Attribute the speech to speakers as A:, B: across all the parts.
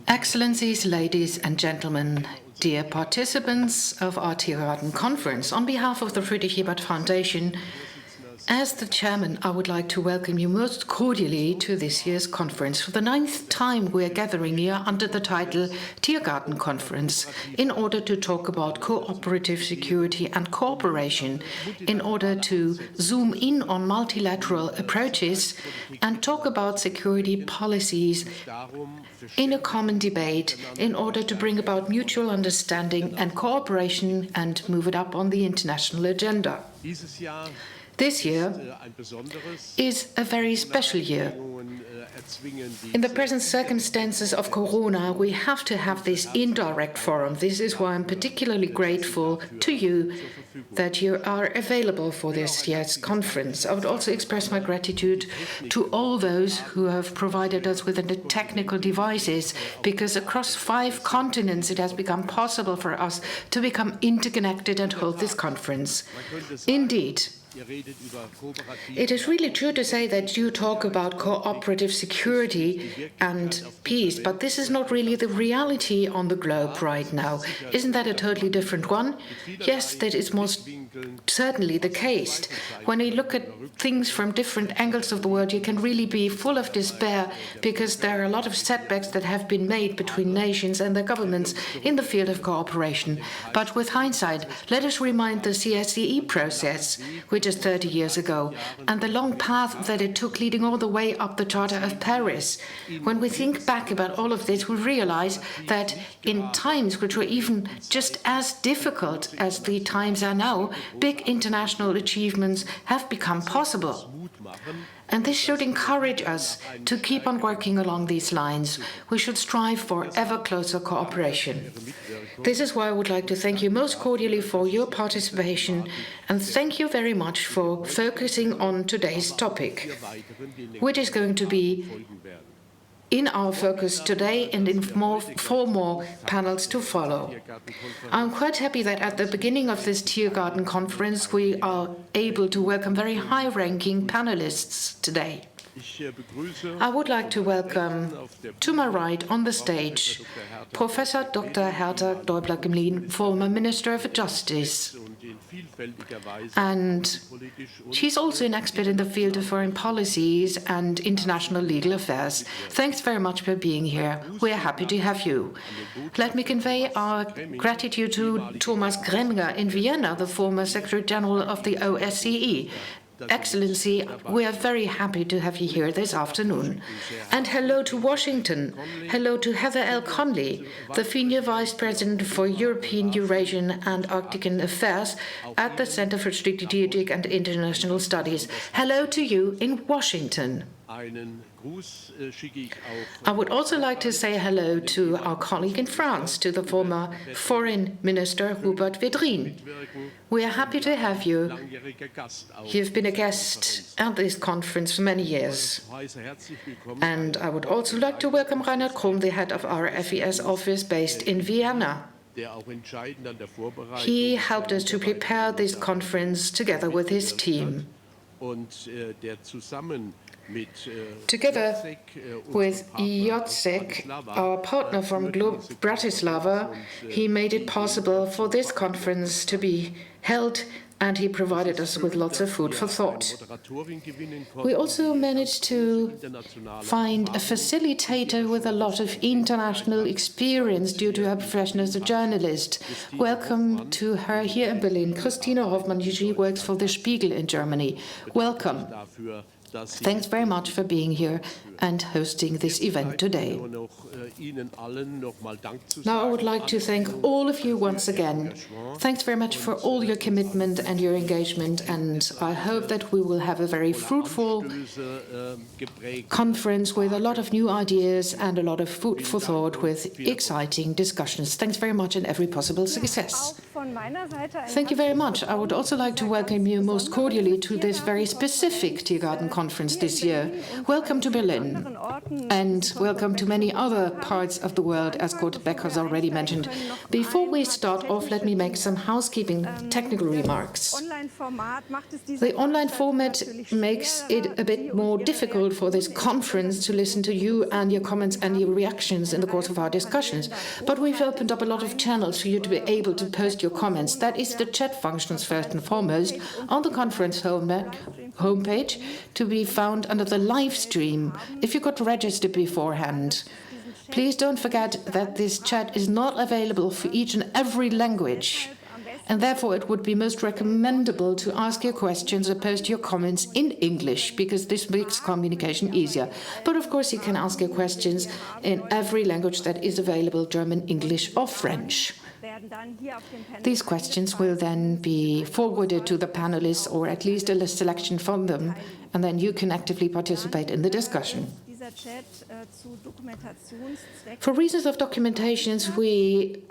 A: Excellencies, ladies and gentlemen, dear participants of our Tiergarten Conference, on behalf of the Friedrich Ebert Foundation, as the chairman, I would like to welcome you most cordially to this year's conference. For the 9th time, we are gathering here under the title Tiergarten Conference in order to talk about cooperative security and cooperation, in order to zoom in on multilateral approaches and talk about security policies in a common debate in order to bring about mutual understanding and cooperation and move it up on the international agenda. This year is a very special year. In the present circumstances of Corona, we have to have this indirect forum. This is why I'm particularly grateful to you that you are available for this year's conference. I would also express my gratitude to all those who have provided us with the technical devices, because across 5 continents it has become possible for us to become interconnected and hold this conference. Indeed, it is really true to say that you talk about cooperative security and peace, but this is not really the reality on the globe right now. Isn't that a totally different one? Yes, that is most certainly the case. When you look at things from different angles of the world, you can really be full of despair, because there are a lot of setbacks that have been made between nations and their governments in the field of cooperation. But with hindsight, let us remind the CSCE process, which is 30 years ago, and the long path that it took leading all the way up the Charter of Paris. When we think back about all of this, we realize that in times which were even just as difficult as the times are now, big international achievements have become possible. And this should encourage us to keep on working along these lines. We should strive for ever closer cooperation. This is why I would like to thank you most cordially for your participation, and thank you very much for focusing on today's topic, which is going to be in our focus today and in 4 more panels to follow. I'm quite happy that at the beginning of this Tiergarten Conference we are able to welcome very high-ranking panelists today. I would like to welcome, to my right on the stage, Professor Dr. Herta Däubler-Gmelin, former Minister of Justice. And she's also an expert in the field of foreign policies and international legal affairs. Thanks very much for being here. We are happy to have you. Let me convey our gratitude to Thomas Greminger in Vienna, the former Secretary General of the OSCE. Excellency, we are very happy to have you here this afternoon. And hello to Washington. Hello to Heather L. Conley, the Senior Vice President for European, Eurasian and Arctic Affairs at the Center for Strategic and International Studies. Hello to you in Washington. I would also like to say hello to our colleague in France, to the former Foreign Minister Hubert Védrine. We are happy to have you. You've been a guest at this conference for many years. And I would also like to welcome Reinhard Krumm, the head of our FES office based in Vienna. He helped us to prepare this conference together with his team. Together with Jacek, our partner from Bratislava, he made it possible for this conference to be held, and he provided us with lots of food for thought. We also managed to find a facilitator with a lot of international experience due to her profession as a journalist. Welcome to her here in Berlin. Christiane Hoffmann usually works for The Spiegel in Germany. Welcome. Thanks very much for being here and hosting this event today. Now I would like to thank all of you once again. Thanks very much for all your commitment and your engagement, and I hope that we will have a very fruitful conference with a lot of new ideas and a lot of food for thought with exciting discussions. Thanks very much and every possible success. Thank you very much. I would also like to welcome you most cordially to this very specific Tiergarten Conference Conference this year. Welcome to Berlin, and welcome to many other parts of the world, as Kurt Beck has already mentioned. Before we start off, let me make some housekeeping technical remarks. The online format makes it a bit more difficult for this conference to listen to you and your comments and your reactions in the course of our discussions. But we've opened up a lot of channels for you to be able to post your comments. That is the chat functions first and foremost on the conference homepage to be found under the live stream if you got registered beforehand. Please don't forget that this chat is not available for each and every language, and therefore it would be most recommendable to ask your questions or post your comments in English, because this makes communication easier. But of course you can ask your questions in every language that is available, German, English or French. These questions will then be forwarded to the panelists, or at least a selection from them, and then you can actively participate in the discussion. For reasons of documentations, we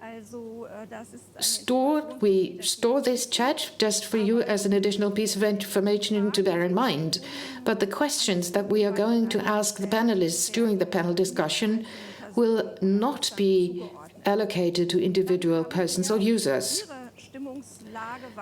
A: store this chat just for you as an additional piece of information to bear in mind. But the questions that we are going to ask the panelists during the panel discussion will not be allocated to individual persons or users.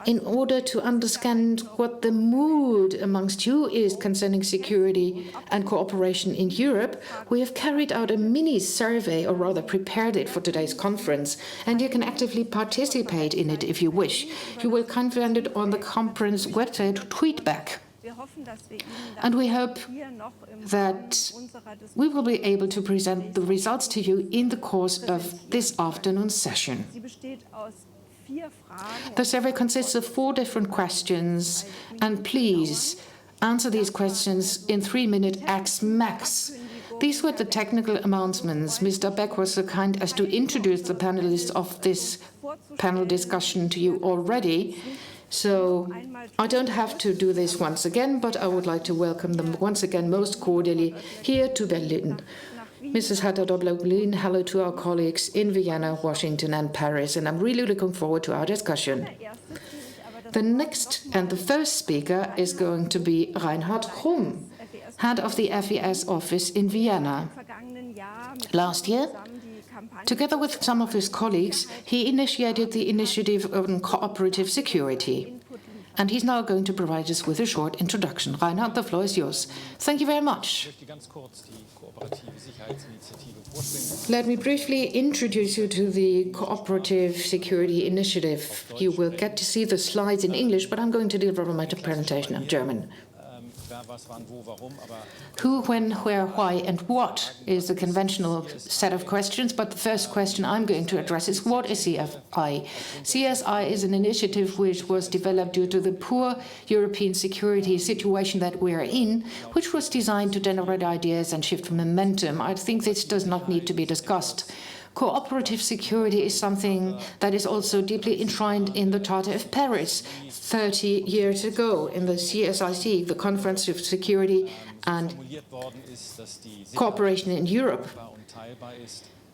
A: In order to understand what the mood amongst you is concerning security and cooperation in Europe, we have carried out a mini survey, or rather prepared it for today's conference, and you can actively participate in it if you wish. You will find it on the conference website Tweetback. And we hope that we will be able to present the results to you in the course of this afternoon's session. The survey consists of 4 different questions, and please answer these questions in 3-minute max. These were the technical announcements. Mr. Beck was so kind as to introduce the panelists of this panel discussion to you already, so I don't have to do this once again, but I would like to welcome them once again most cordially here to Berlin. Mrs. Herta Däubler-Gmelin, hello to our colleagues in Vienna, Washington and Paris, and I'm really looking forward to our discussion. The next and the first speaker is going to be Reinhard Krumm, head of the FES office in Vienna. Last year, together with some of his colleagues, he initiated the initiative on Cooperative Security. And he's now going to provide us with a short introduction. Reinhard, the floor is yours. Thank you very much. Let me briefly introduce you to the Cooperative Security Initiative. You will get to see the slides in English, but I'm going to deliver my presentation in German. Who, when, where, why, and what is a conventional set of questions, but the first question I'm going to address is, what is CSI? CSI is an initiative which was developed due to the poor European security situation that we are in, which was designed to generate ideas and shift momentum. I think this does not need to be discussed. Cooperative security is something that is also deeply enshrined in the Charter of Paris 30 years ago in the CSIC, the Conference of Security and Cooperation in Europe.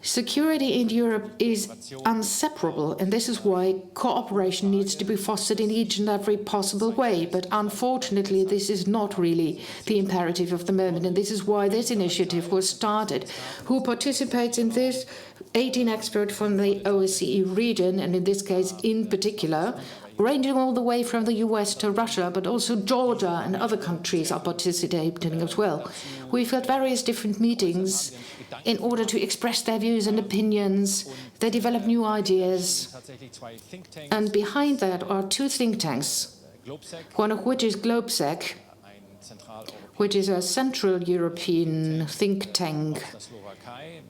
A: Security in Europe is inseparable, and this is why cooperation needs to be fostered in each and every possible way. But unfortunately, this is not really the imperative of the moment, and this is why this initiative was started. Who participates in this? 18 experts from the OSCE region, and in this case in particular, ranging all the way from the US to Russia, but also Georgia and other countries are participating as well. We've had various different meetings in order to express their views and opinions. They develop new ideas. And behind that are 2 think tanks, one of which is GlobeSec, which is a Central European think tank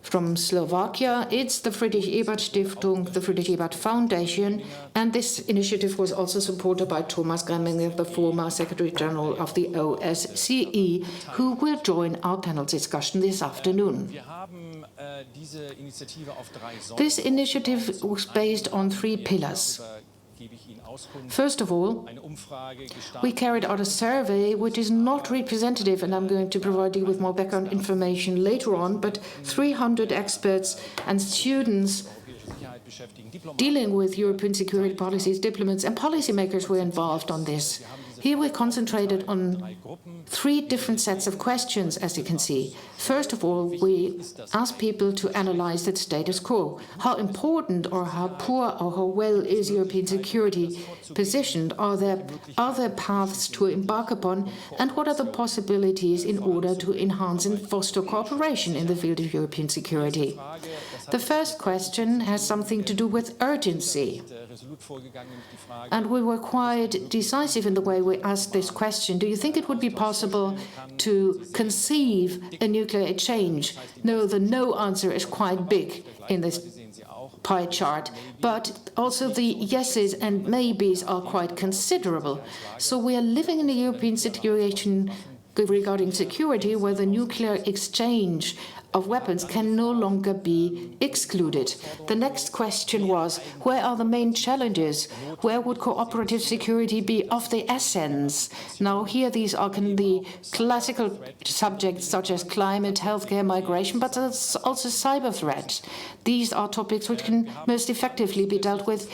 A: from Slovakia. It's the Friedrich Ebert Stiftung, the Friedrich Ebert Foundation, and this initiative was also supported by Thomas Greminger, the former Secretary General of the OSCE, who will join our panel discussion this afternoon. This initiative was based on 3 pillars. First of all, we carried out a survey which is not representative, and I'm going to provide you with more background information later on, but 300 experts and students dealing with European security policies, diplomats and policymakers were involved on this. Here we concentrated on three different sets of questions, as you can see. First of all, we asked people to analyze the status quo. How important or how poor or how well is European security positioned? Are there other paths to embark upon? And what are the possibilities in order to enhance and foster cooperation in the field of European security? The first question has something to do with urgency. And we were quite decisive in the way we asked this question. Do you think it would be possible to conceive a nuclear exchange? No, the no answer is quite big in this pie chart, but also the yeses and maybes are quite considerable. So we are living in a European situation regarding security where the nuclear exchange of weapons can no longer be excluded. The next question was, where are the main challenges? Where would cooperative security be of the essence? Now here these are the classical subjects such as climate, healthcare, migration, but there's also cyber threats. These are topics which can most effectively be dealt with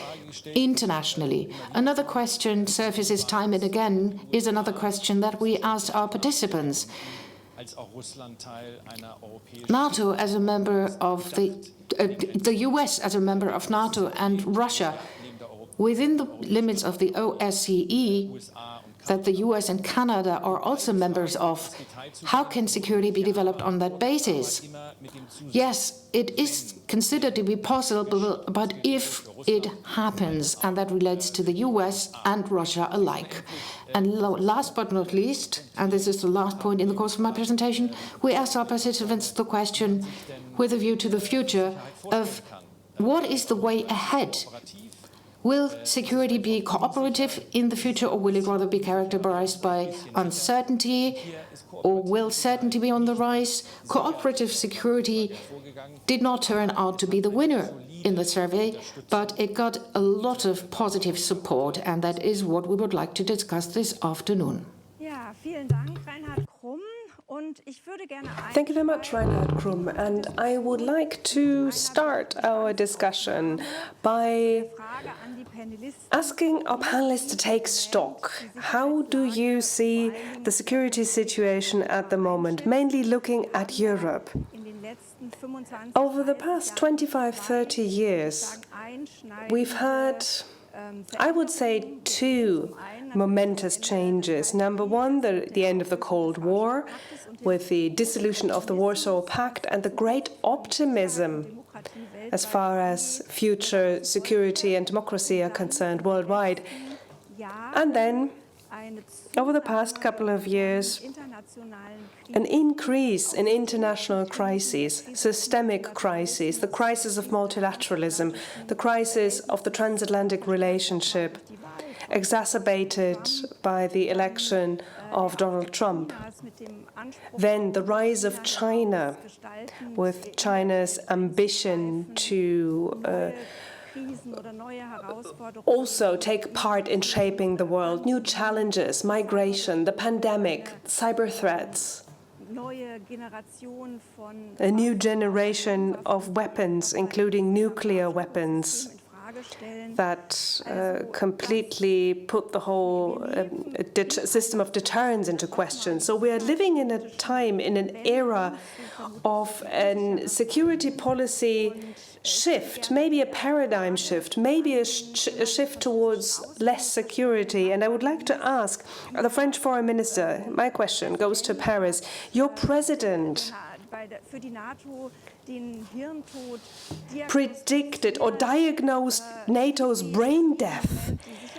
A: internationally. Another question surfaces time and again is another question that we asked our participants. NATO as a member of the US as a member of NATO and Russia within the limits of the OSCE that the US and Canada are also members of. How can security be developed on that basis? Yes, it is considered to be possible, but if it happens, and that relates to the US and Russia alike. And last but not least, and this is the last point in the course of my presentation, we asked our participants the question with a view to the future of what is the way ahead? Will security be cooperative in the future, or will it rather be characterized by uncertainty, or will certainty be on the rise? Cooperative security did not turn out to be the winner in the survey, but it got a lot of positive support, and that is what we would like to discuss this afternoon.
B: Ja, vielen Dank, Reinhard Krumm.
C: Thank you very much, Reinhard Krumm. And I would like to start our discussion by asking our panelists to take stock. How do you see the security situation at the moment, mainly looking at Europe? Over the past 25-30 years, we've had, I would say, two momentous changes. Number one, the end of the Cold War, with the dissolution of the Warsaw Pact and the great optimism as far as future security and democracy are concerned worldwide. And then, over the past couple of years, an increase in international crises, systemic crises, the crisis of multilateralism, the crisis of the transatlantic relationship, exacerbated by the election of Donald Trump. Then the rise of China, with China's ambition to also take part in shaping the world, new challenges, migration, the pandemic, cyber threats, a new generation of weapons, including nuclear weapons, that completely put the whole system of deterrence into question. So we are living in a time, in an era of a security policy shift, maybe a paradigm shift, maybe a shift towards less security. And I would like to ask the French Foreign Minister, my question goes to Paris, your president predicted or diagnosed NATO's brain death.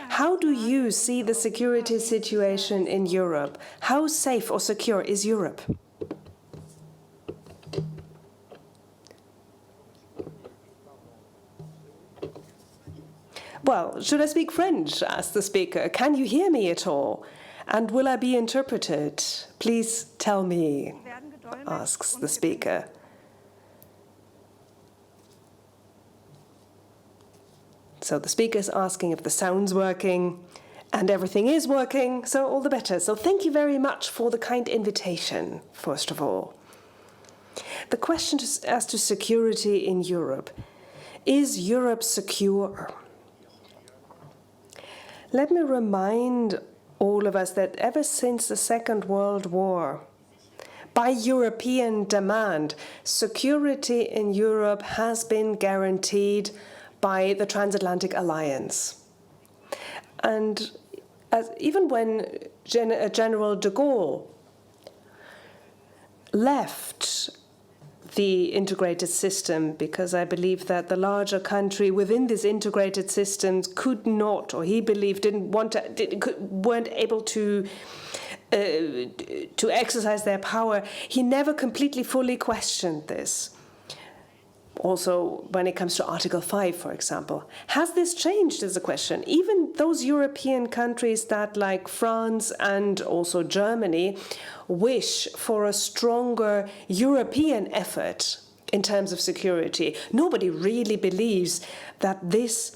C: How do you see the security situation in Europe? How safe or secure is Europe? Well, should I speak French? Asked the speaker. Can you hear me at all? And will I be interpreted? Please tell me, asks the speaker. So the speaker is asking if the sound's working, and everything is working, so all the better. So thank you very much for the kind invitation, first of all. The question as to security in Europe. Is Europe secure? Let me remind all of us that ever since the Second World War, by European demand, security in Europe has been guaranteed by the Transatlantic Alliance. And even when General de Gaulle left the integrated system, because I believe that the larger country within this integrated system could not, or he believed weren't able to exercise their power, he never completely fully questioned this. Also, when it comes to Article 5, for example. Has this changed is a question. Even those European countries that, like France and also Germany, wish for a stronger European effort in terms of security. Nobody really believes that this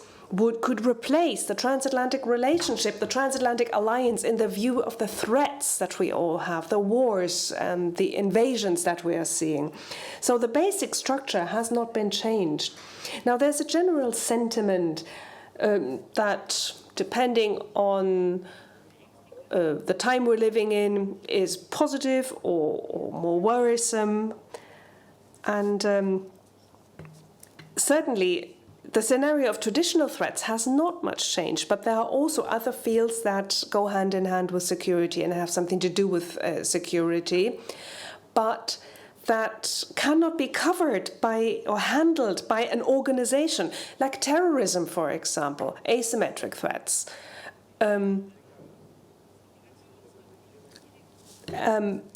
C: could replace the transatlantic relationship, the transatlantic alliance, in the view of the threats that we all have, the wars and the invasions that we are seeing. So the basic structure has not been changed. Now, there's a general sentiment that, depending on the time we're living in, is positive or more worrisome. And certainly, the scenario of traditional threats has not much changed, but there are also other fields that go hand in hand with security and have something to do with security, but that cannot be covered by or handled by an organization, like terrorism, for example, asymmetric threats.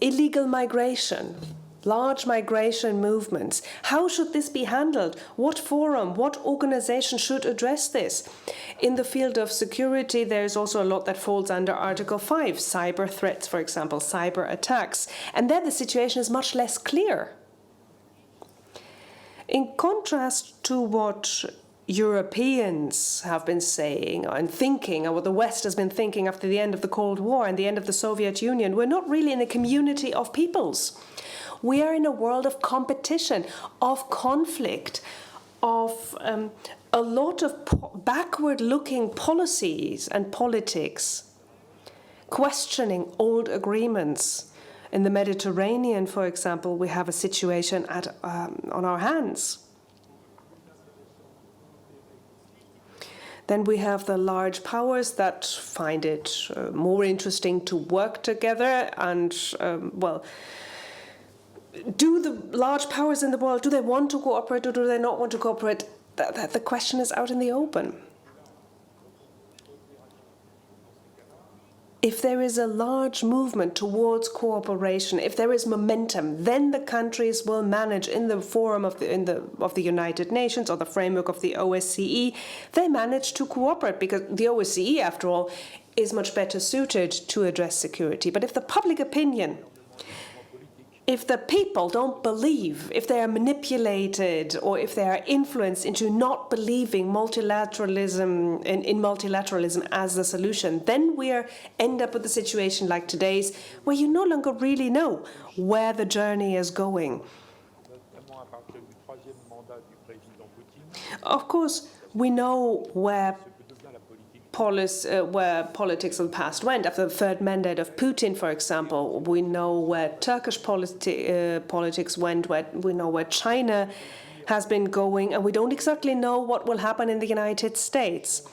C: Illegal migration, large migration movements. How should this be handled? What forum, what organization should address this? In the field of security, there is also a lot that falls under Article 5, cyber threats, for example, cyber attacks. And there the situation is much less clear. In contrast to what Europeans have been saying and thinking, or what the West has been thinking after the end of the Cold War and the end of the Soviet Union, we're not really in a community of peoples. We are in a world of competition, of conflict, of a lot of backward-looking policies and politics, questioning old agreements. In the Mediterranean, for example, we have a situation on our hands. Then we have the large powers that find it more interesting to work together and, do the large powers in the world, do they want to cooperate or do they not want to cooperate? The question is out in the open. If there is a large movement towards cooperation, if there is momentum, then the countries will manage in the forum of the United Nations or the framework of the OSCE, they manage to cooperate because the OSCE, after all, is much better suited to address security. But if the public opinion, if the people don't believe, if they are manipulated or if they are influenced into not believing multilateralism in multilateralism as the solution, then we end up with a situation like today's, where you no longer really know where the journey is going. Of course, we know where politics of the past went. After the third mandate of Putin, for example, we know where Turkish politics went, we know where China has been going, and we don't exactly know what will happen in the United States.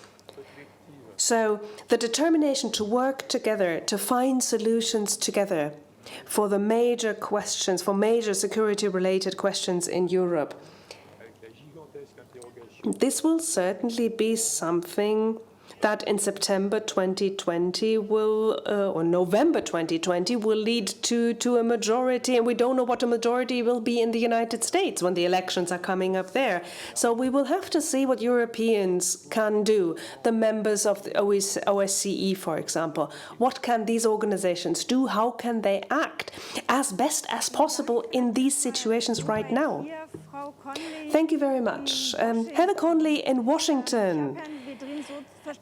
C: So the determination to work together, to find solutions together for the major questions, for major security-related questions in Europe, this will certainly be something that in September 2020 or November 2020 will lead to a majority, and we don't know what a majority will be in the United States when the elections are coming up there. So we will have to see what Europeans can do, the members of the OSCE, for example. What can these organizations do? How can they act as best as possible in these situations right now? Thank you very much. Heather Conley in Washington.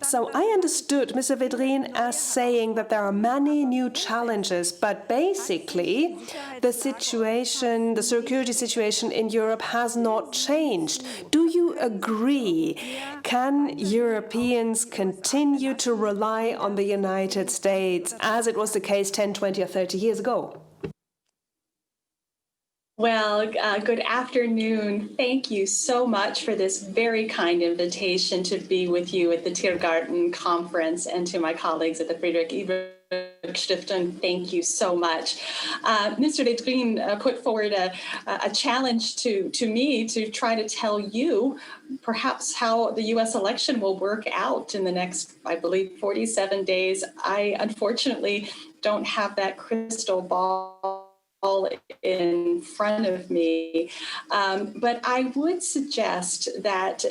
C: So I understood Mr. Védrine as saying that there are many new challenges, but basically the situation, the security situation in Europe has not changed. Do you agree? Can Europeans continue to rely on the United States as it was the case 10, 20 or 30 years ago?
D: Well, good afternoon. Thank you so much for this very kind invitation to be with you at the Tiergarten Conference, and to my colleagues at the Friedrich Ebert Stiftung. Thank you so much. Mr. Védrine put forward a challenge to me to try to tell you perhaps how the U.S. election will work out in the next, I believe, 47 days. I unfortunately don't have that crystal ball in front of me. But I would suggest that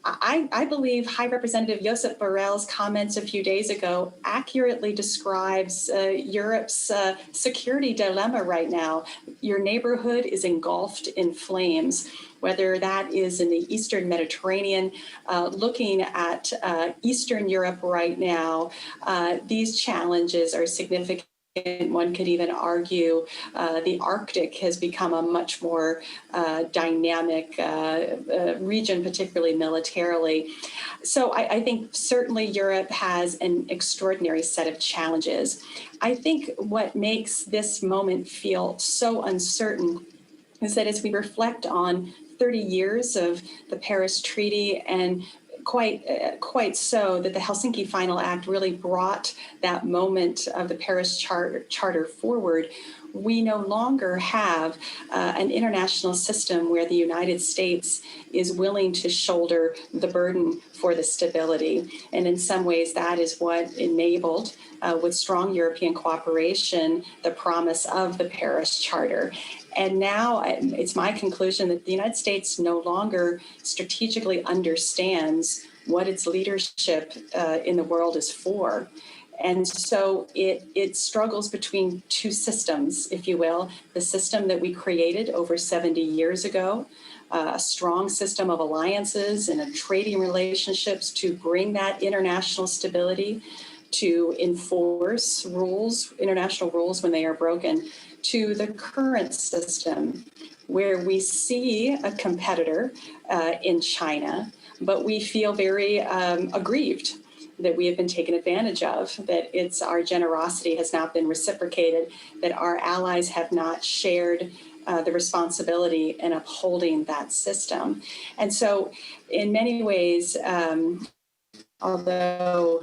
D: I believe High Representative Josep Borrell's comments a few days ago accurately describes Europe's security dilemma right now. Your neighborhood is engulfed in flames, whether that is in the Eastern Mediterranean. Looking at Eastern Europe right now, these challenges are significant. One could even argue the Arctic has become a much more dynamic region, particularly militarily. So I think certainly Europe has an extraordinary set of challenges. I think what makes this moment feel so uncertain is that as we reflect on 30 years of the Paris Treaty, and quite so that the Helsinki Final Act really brought that moment of the Paris Charter forward, we no longer have an international system where the United States is willing to shoulder the burden for the stability. And in some ways, that is what enabled, with strong European cooperation, the promise of the Paris Charter. And now it's my conclusion that the United States no longer strategically understands what its leadership in the world is for. And so it struggles between two systems, if you will. The system that we created over 70 years ago, a strong system of alliances and trading relationships to bring that international stability, to enforce rules, international rules when they are broken, to the current system where we see a competitor in China, but we feel very aggrieved that we have been taken advantage of, that our generosity has not been reciprocated, that our allies have not shared the responsibility in upholding that system. And so in many ways, although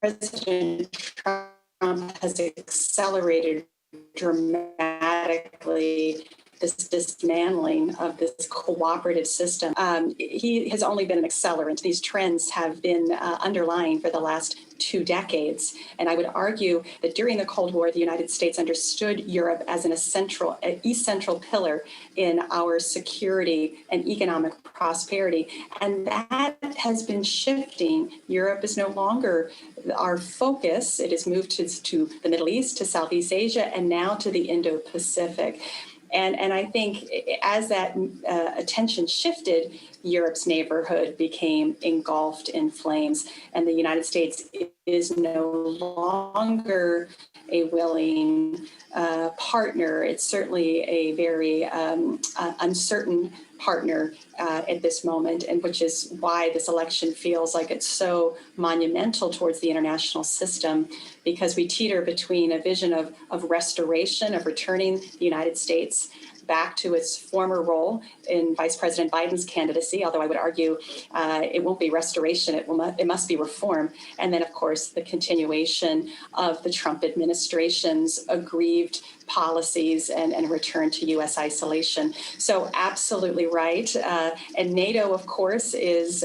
D: President Trump has accelerated dramatically this dismantling of this cooperative system, he has only been an accelerant. These trends have been underlying for the last 2 decades. And I would argue that during the Cold War, the United States understood Europe as an essential pillar in our security and economic prosperity. And that has been shifting. Europe is no longer our focus. It has moved to the Middle East, to Southeast Asia, and now to the Indo-Pacific. And I think as that attention shifted, Europe's neighborhood became engulfed in flames, and the United States is no longer a willing partner. It's certainly a very uncertain partner at this moment, and which is why this election feels like it's so monumental towards the international system, because we teeter between a vision of restoration, of returning the United States back to its former role in Vice President Biden's candidacy, although I would argue it won't be restoration, it must be reform. And then, of course, the continuation of the Trump administration's aggrieved policies and return to U.S. isolation. So absolutely right. And NATO, of course, is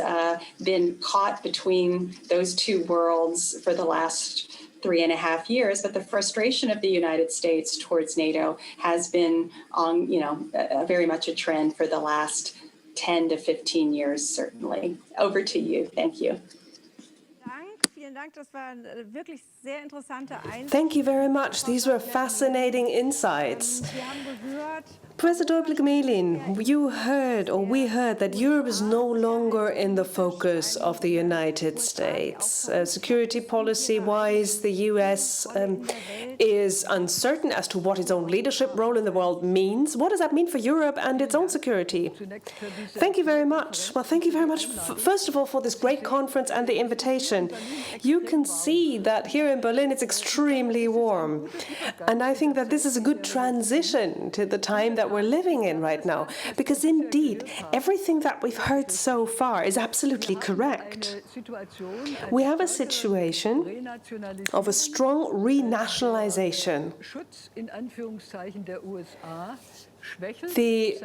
D: been caught between those two worlds for the last 3.5 years, but the frustration of the United States towards NATO has been on, very much a trend for the last 10 to 15 years, certainly. Over to you. Thank you.
C: Thank you very much. These were fascinating insights. Professor Däubler-Gmelin, you heard, or we heard, that Europe is no longer in the focus of the United States. Security policy-wise, the US is uncertain as to what its own leadership role in the world means. What does that mean for Europe and its own security? Thank you very much. Well, thank you very much, first of all, for this great conference and the invitation. You can see that here in Berlin it's extremely warm. And I think that this is a good transition to the time that we're living in right now, because indeed everything that we've heard so far is absolutely correct. We have a situation of a strong renationalization. The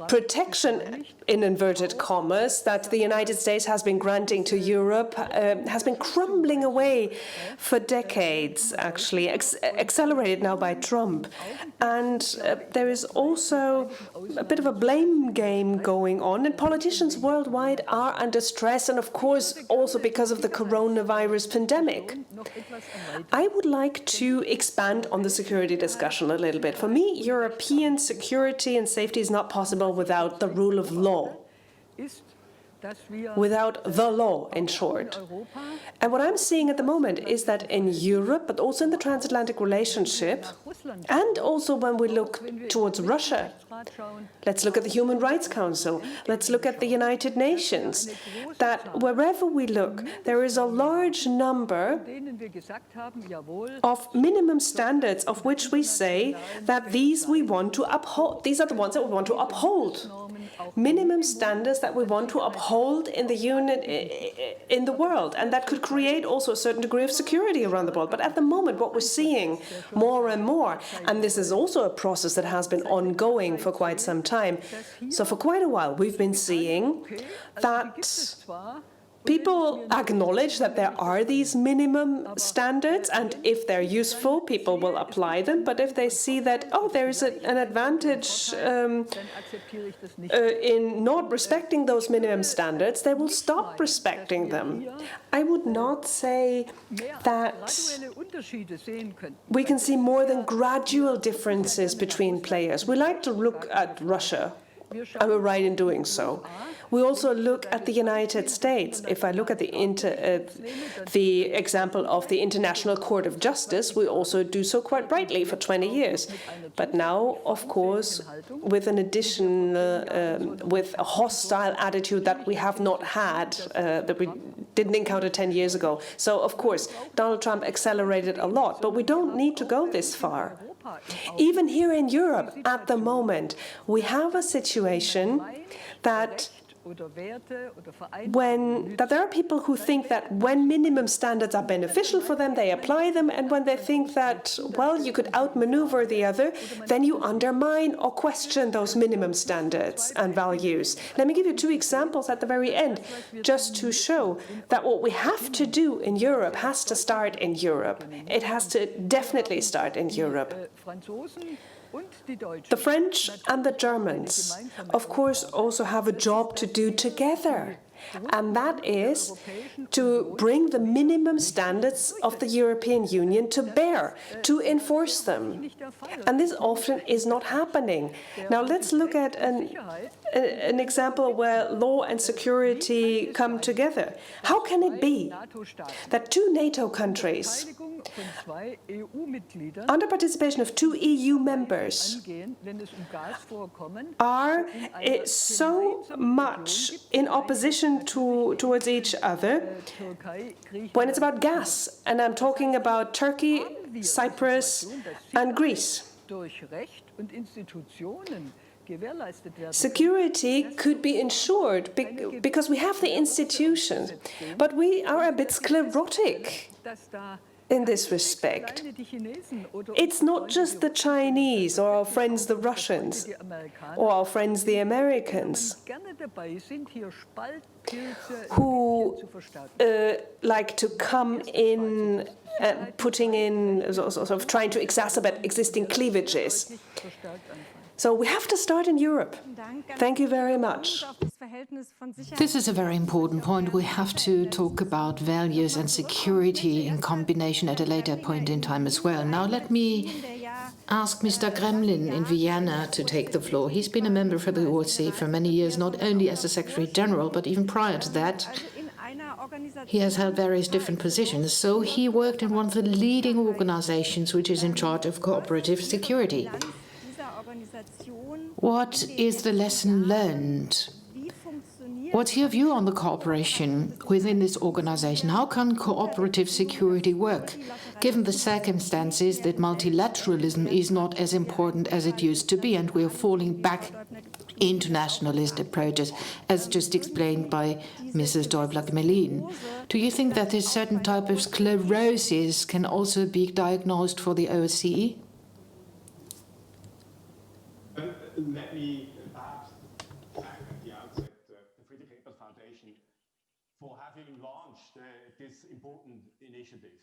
C: protection, in inverted commas, that the United States has been granting to Europe has been crumbling away for decades, actually, accelerated now by Trump. And there is also a bit of a blame game going on, and politicians worldwide are under stress, and of course also because of the coronavirus pandemic. I would like to expand on the security discussion a little bit. For me, European security and safety is not possible without the rule of law. Without the law, in short. And what I'm seeing at the moment is that in Europe, but also in the transatlantic relationship, and also when we look towards Russia, let's look at the Human Rights Council, let's look at the United Nations, that wherever we look, there is a large number of minimum standards of which we say that these we want to uphold. These are the ones that we want to uphold. Minimum standards that we want to uphold in the unit in the world, and that could create also a certain degree of security around the world. But at the moment, what we're seeing more and more, and this is also a process that has been ongoing for quite some time. So for quite a while, we've been seeing that people acknowledge that there are these minimum standards, and if they're useful, people will apply them. But if they see that, oh, there is an advantage in not respecting those minimum standards, they will stop respecting them. I would not say that we can see more than gradual differences between players. We like to look at Russia, and we're right in doing so. We also look at the United States. If I look at the example of the International Court of Justice, we also do so quite rightly for 20 years. But now, of course, with an addition, with a hostile attitude that we have not had, that we didn't encounter 10 years ago. So, of course, Donald Trump accelerated a lot, but we don't need to go this far. Even here in Europe, at the moment, we have a situation that there are people who think that when minimum standards are beneficial for them, they apply them, and when they think that, well, you could outmaneuver the other, then you undermine or question those minimum standards and values. Let me give you two examples at the very end, just to show that what we have to do in Europe has to start in Europe. It has to definitely start in Europe. The French and the Germans, of course, also have a job to do together. And that is to bring the minimum standards of the European Union to bear, to enforce them. And this often is not happening. Now let's look at an example where law and security come together. How can it be that two NATO countries, under participation of two EU members, are so much in opposition towards each other when it's about gas? And I'm talking about Turkey, Cyprus, and Greece. Security could be ensured because we have the institutions, but we are a bit sclerotic in this respect. It's not just the Chinese or our friends the Russians or our friends the Americans who like to come in putting in, sort of trying to exacerbate existing cleavages. So we have to start in Europe. Thank you very much.
A: This is a very important point. We have to talk about values and security in combination at a later point in time as well. Now let me ask Mr. Gmelin in Vienna to take the floor. He's been a member of the OSCE for many years, not only as a Secretary General, but even prior to that, he has held various different positions. So he worked in one of the leading organizations which is in charge of cooperative security. What is the lesson learned? What's your view on the cooperation within this organization? How can cooperative security work, given the circumstances that multilateralism is not as important as it used to be, and we are falling back into nationalist approaches, as just explained by Mrs. Däubler-Gmelin? Do you think that this certain type of sclerosis can also be diagnosed for the OSCE?
E: Let me perhaps thank at the outset the Friedrich Ebert Foundation for having launched this important initiative.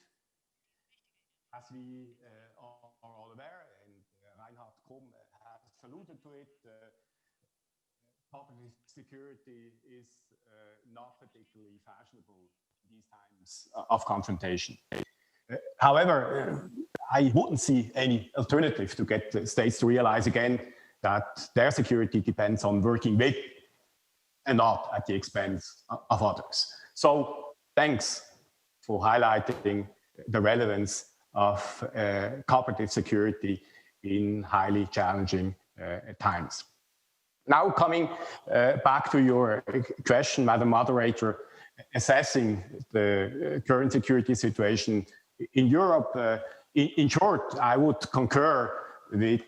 E: As we are all aware, and Reinhard Krumm has alluded to it, cooperative security is not particularly fashionable in these times of confrontation. However, I wouldn't see any alternative to get the states to realize again that their security depends on working with and not at the expense of others. So thanks for highlighting the relevance of cooperative security in highly challenging times. Now coming back to your question, Madam Moderator, assessing the current security situation in Europe, in short, I would concur with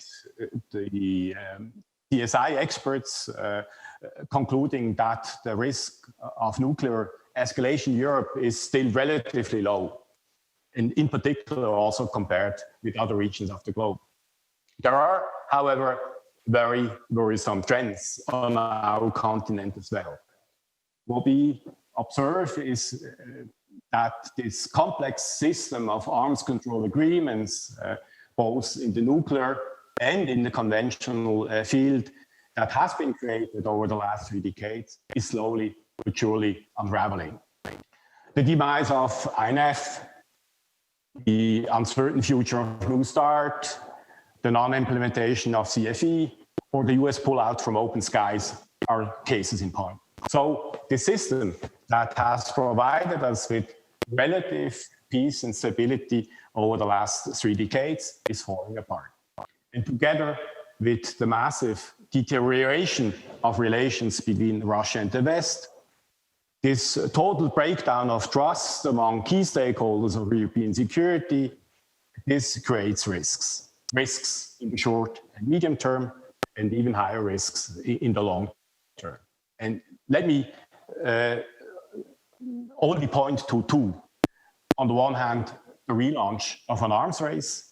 E: the CSI experts concluding that the risk of nuclear escalation in Europe is still relatively low, and in particular also compared with other regions of the globe. There are, however, very worrisome trends on our continent as well. What we observe is that this complex system of arms control agreements, both in the nuclear and in the conventional field, that has been created over the last 3 decades is slowly but surely unraveling. The demise of INF, the uncertain future of New START, the non-implementation of CFE, or the US pullout from open skies are cases in point. So the system that has provided us with relative peace and stability over the last 3 decades is falling apart. And together with the massive deterioration of relations between Russia and the West, this total breakdown of trust among key stakeholders of European security, this creates risks. Risks in the short and medium term, and even higher risks in the long term. And let me only point to two. On the one hand, the relaunch of an arms race,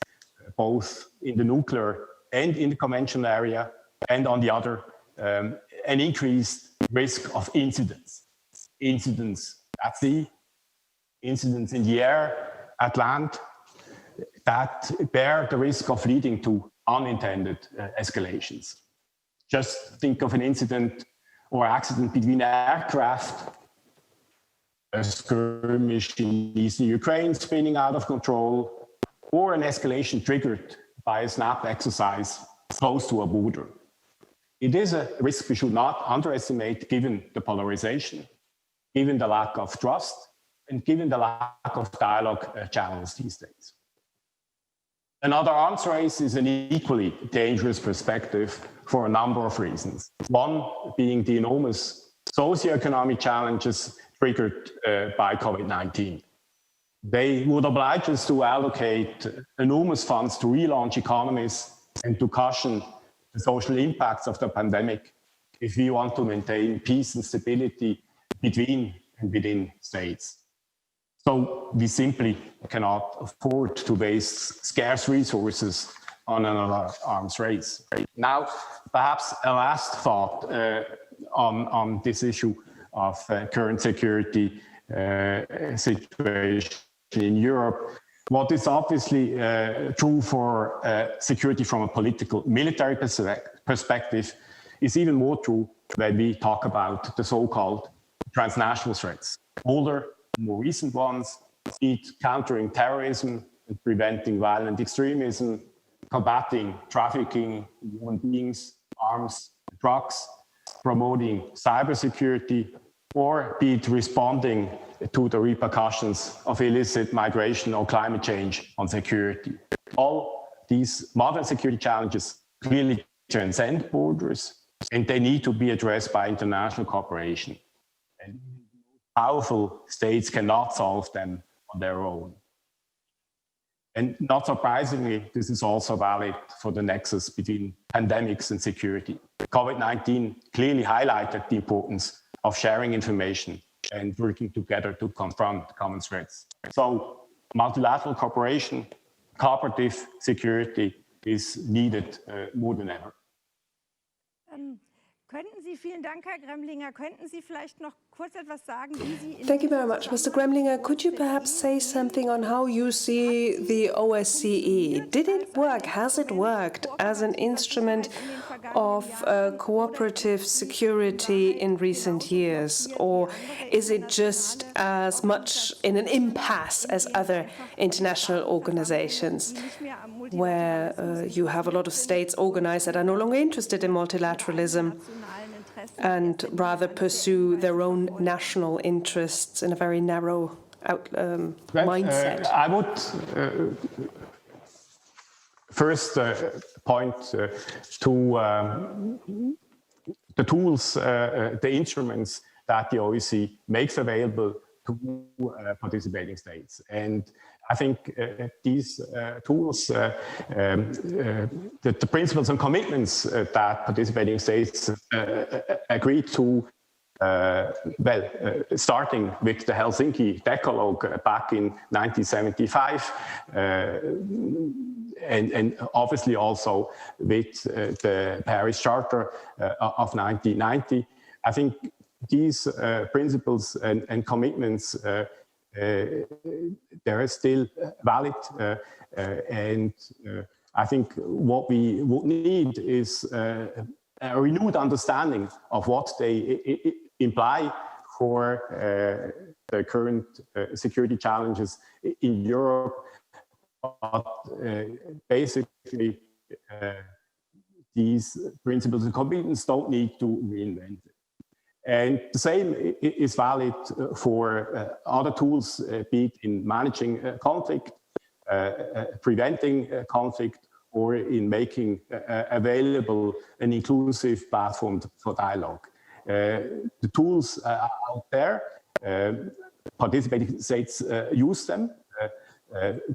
E: both in the nuclear and in the conventional area, and on the other, an increased risk of incidents. Incidents at sea, incidents in the air, at land, that bear the risk of leading to unintended escalations. Just think of an incident or accident between aircraft, a skirmish in eastern Ukraine spinning out of control, or an escalation triggered by a SNAP exercise close to a border. It is a risk we should not underestimate given the polarization, given the lack of trust, and given the lack of dialogue channels these days. Another arms race is an equally dangerous perspective for a number of reasons. One being the enormous socioeconomic challenges triggered by COVID-19. They would oblige us to allocate enormous funds to relaunch economies and to cushion the social impacts of the pandemic if we want to maintain peace and stability between and within states. So we simply cannot afford to waste scarce resources on another arms race. Now, perhaps a last thought on this issue of current security situation in Europe. What is obviously true for security from a political military perspective is even more true when we talk about the so-called transnational threats. Older, more recent ones, be it countering terrorism and preventing violent extremism, combating trafficking in human beings, arms, drugs, promoting cybersecurity, or be it responding to the repercussions of illicit migration or climate change on security. All these modern security challenges clearly transcend borders, and they need to be addressed by international cooperation. And powerful states cannot solve them on their own. And not surprisingly, this is also valid for the nexus between pandemics and security. COVID-19 clearly highlighted the importance of sharing information and working together to confront common threats. So multilateral cooperation, cooperative security is needed more than ever.
B: Vielen Dank, Herr Gremlinger. Könnten Sie vielleicht noch kurz etwas sagen, wie Sie
C: Thank you very much, Mr. Gremlinger. Could you perhaps say something on how you see the OSCE? Did it work? Has it worked as an instrument of cooperative security in recent years? Or is it just as much in an impasse as other international organizations, where you have a lot of states organized that are no longer interested in multilateralism and rather pursue their own national interests in a very narrow mindset?
E: I would first point to the tools, the instruments that the OSCE makes available to participating states. And I think these tools, the principles and commitments that participating states agreed to, starting with the Helsinki Decalogue back in 1975, and obviously also with the Paris Charter of 1990. I think these principles and commitments they're still valid, and I think what we would need is a renewed understanding of what they imply for the current security challenges in Europe. But basically, these principles and commitments don't need to reinvent it. And the same is valid for other tools, be it in managing conflict, preventing conflict, or in making available an inclusive platform for dialogue. The tools are out there, participating states use them.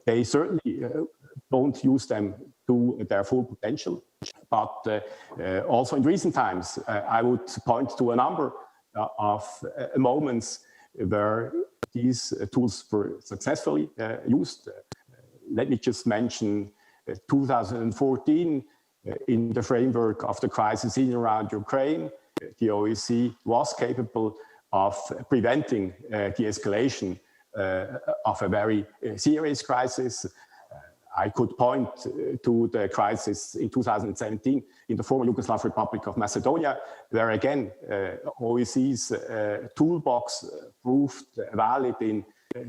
E: They certainly don't use them to their full potential. But also in recent times, I would point to a number of moments where these tools were successfully used. Let me just mention 2014, in the framework of the crisis in and around Ukraine, the OSCE was capable of preventing the escalation of a very serious crisis. I could point to the crisis in 2017 in the former Yugoslav Republic of Macedonia, where again, OSCE's toolbox proved valid in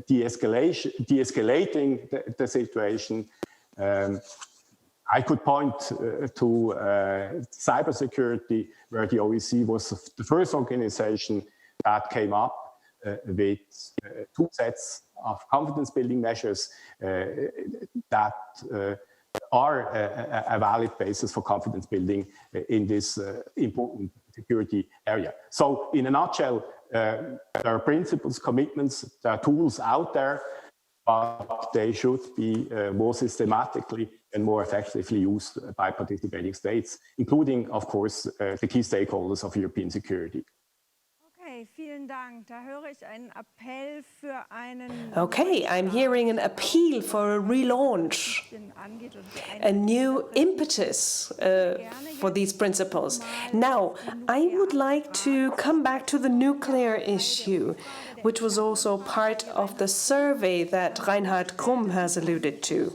E: de-escalating the situation. I could point to cybersecurity, where the OSCE was the first organization that came up with two sets of confidence-building measures that are a valid basis for confidence building in this important security area. So in a nutshell, there are principles, commitments, there are tools out there, but they should be more systematically and more effectively used by participating states, including, of course, the key stakeholders of European security.
C: Okay, I'm hearing an appeal for a relaunch, a new impetus for these principles. Now, I would like to come back to the nuclear issue, which was also part of the survey that Reinhard Krumm has alluded to.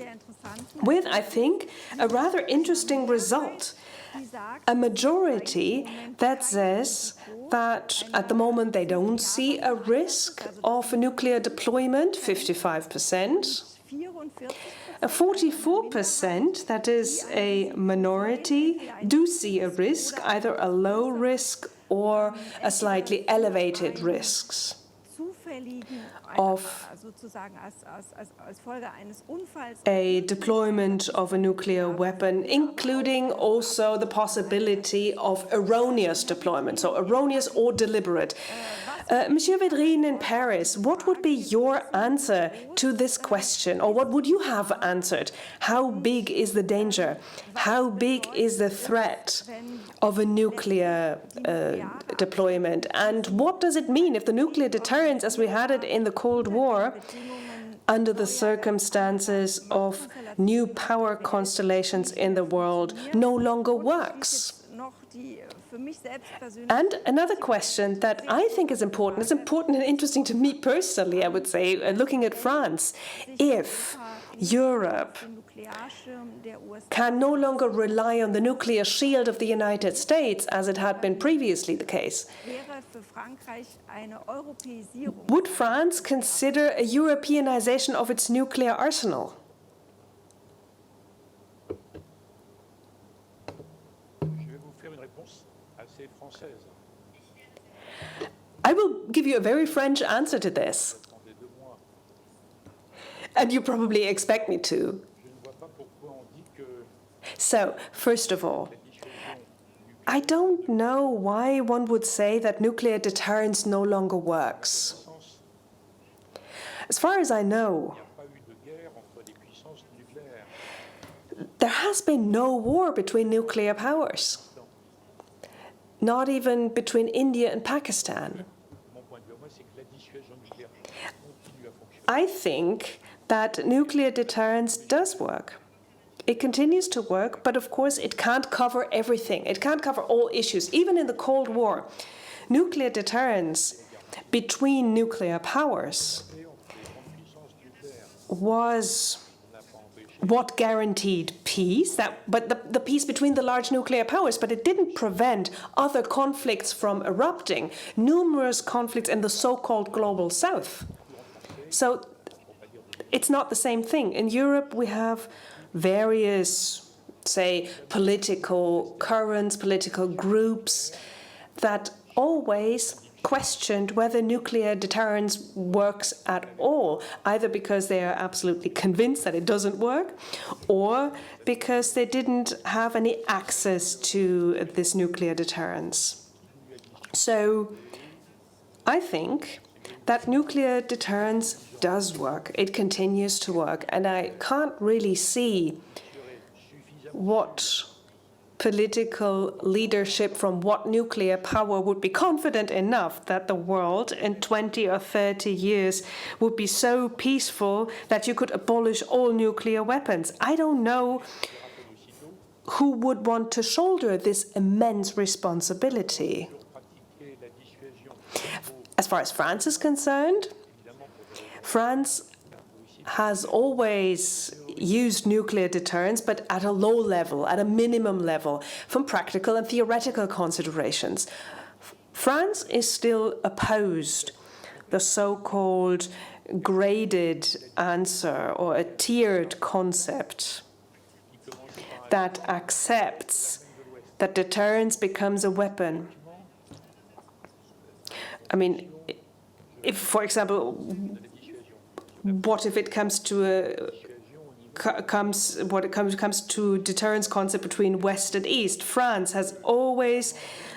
C: with, I think, a rather interesting result. A majority that says that at the moment they don't see a risk of a nuclear deployment, 55%. 44%, that is a minority, do see a risk, either a low risk or a slightly elevated risks of a deployment of a nuclear weapon, including also the possibility of erroneous deployment, so erroneous or deliberate. Monsieur Védrine in Paris, what would be your answer to this question, or what would you have answered? How big is the danger? How big is the threat of a nuclear deployment? And what does it mean if the nuclear deterrence, as we had it in the Cold War, under the circumstances of new power constellations in the world, no longer works? And another question that I think is important, it's important and interesting to me personally, I would say, looking at France. If Europe can no longer rely on the nuclear shield of the United States, as it had been previously the case, would France consider a Europeanization of its nuclear arsenal? I will give you a very French answer to this. And you probably expect me to. So, first of all, I don't know why one would say that nuclear deterrence no longer works. As far as I know, there has been no war between nuclear powers. Not even between India and Pakistan. I think that nuclear deterrence does work. It continues to work, but of course it can't cover everything. It can't cover all issues. Even in the Cold War, nuclear deterrence between nuclear powers was what guaranteed peace, but the peace between the large nuclear powers, but it didn't prevent other conflicts from erupting, numerous conflicts in the so-called global south. So it's not the same thing. In Europe, we have various, say, political currents, political groups that always questioned whether nuclear deterrence works at all, either because they are absolutely convinced that it doesn't work, or because they didn't have any access to this nuclear deterrence. So I think that nuclear deterrence does work. It continues to work. And I can't really see what political leadership from what nuclear power would be confident enough that the world in 20 or 30 years would be so peaceful that you could abolish all nuclear weapons. I don't know who would want to shoulder this immense responsibility. As far as France is concerned, France has always used nuclear deterrence, but at a low level, at a minimum level, from practical and theoretical considerations. France is still opposed the so-called graded answer, or a tiered concept that accepts that deterrence becomes a weapon. I mean, if, for example, what if it comes to comes to deterrence concept between West and East? France has always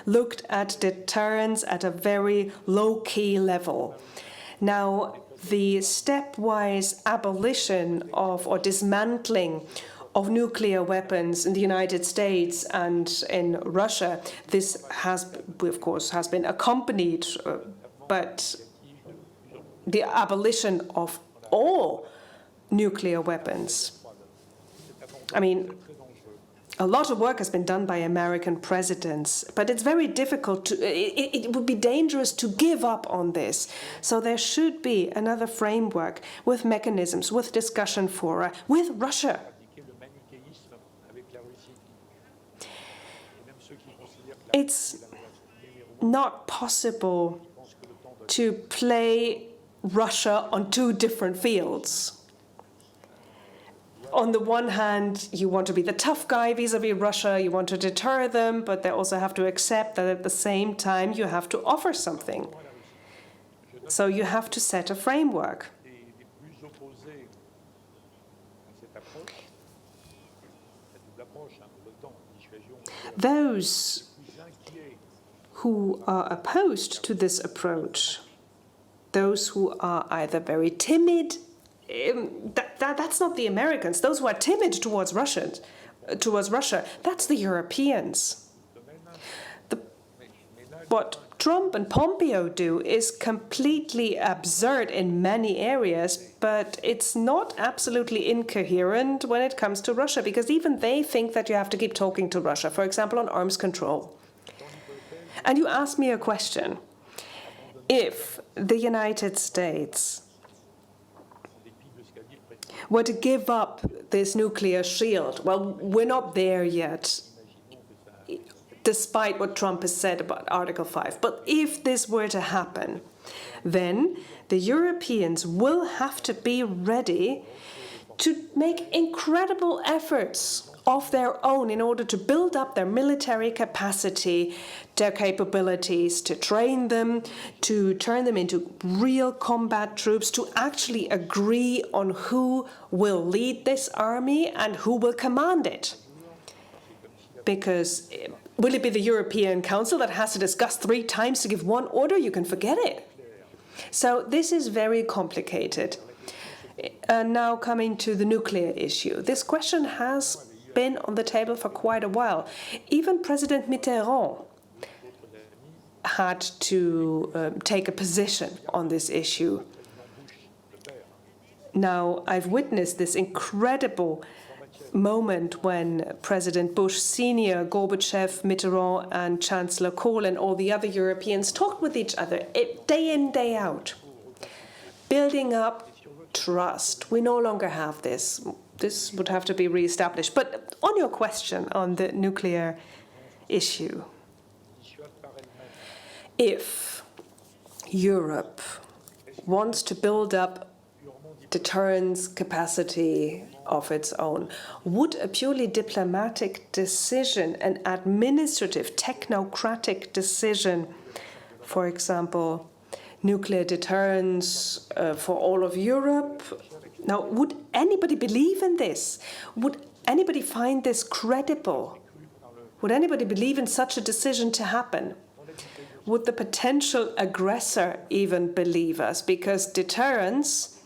C: looked at deterrence at a very low-key level. Now, the stepwise abolition of or dismantling of nuclear weapons in the United States and in Russia, this has, of course, has been accompanied, but the abolition of all nuclear weapons. I mean, a lot of work has been done by American presidents, but it's very difficult to, it would be dangerous to give up on this. So there should be another framework with mechanisms, with discussion fora, with Russia. it's not possible to play Russia on two different fields. On the one hand, you want to be the tough guy vis-à-vis Russia, you want to deter them, but they also have to accept that at the same time you have to offer something. So you have to set a framework. Those who are opposed to this approach, those who are either very timid, that's not the Americans. Those who are timid towards Russia, that's the Europeans. What Trump and Pompeo do is completely absurd in many areas, but it's not absolutely incoherent when it comes to Russia, because even they think that you have to keep talking to Russia, for example, on arms control. And you asked me a question. If the United States were to give up this nuclear shield, well, we're not there yet, despite what Trump has said about Article 5. But if this were to happen, then the Europeans will have to be ready to make incredible efforts of their own in order to build up their military capacity, their capabilities, to train them, to turn them into real combat troops, to actually agree on who will lead this army and who will command it. Because will it be the European Council that has to discuss 3 times to give one order? You can forget it. So this is very complicated. And now coming to the nuclear issue. This question has been on the table for quite a while. Even President Mitterrand had to take a position on this issue. Now, I've witnessed this incredible moment when President Bush Sr., Gorbachev, Mitterrand, and Chancellor Kohl and all the other Europeans talked with each other day in, day out, building up trust. We no longer have this. This would have to be reestablished. But on your question on the nuclear issue, if Europe wants to build up deterrence capacity of its own, would a purely diplomatic decision, an administrative, technocratic decision, for example, nuclear deterrence for all of Europe, now, would anybody believe in this? Would anybody find this credible? Would anybody believe in such a decision to happen? Would the potential aggressor even believe us? Because deterrence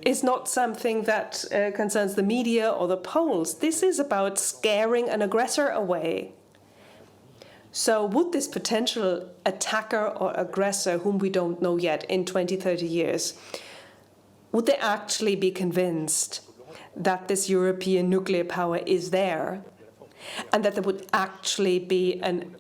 C: is not something that concerns the media or the polls. This is about scaring an aggressor away. So would this potential attacker or aggressor, whom we don't know yet, in 20, 30 years, would they actually be convinced that this European nuclear power is there, and that there would actually be an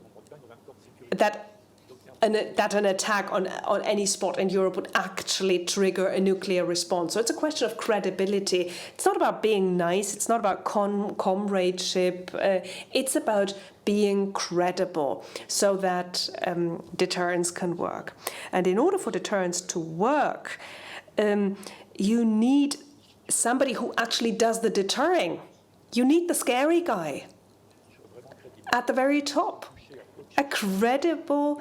C: attack on any spot in Europe would actually trigger a nuclear response? So it's a question of credibility. It's not about being nice. It's not about comradeship. It's about being credible so that deterrence can work. And in order for deterrence to work, you need somebody who actually does the deterring. You need the scary guy at the very top. A credible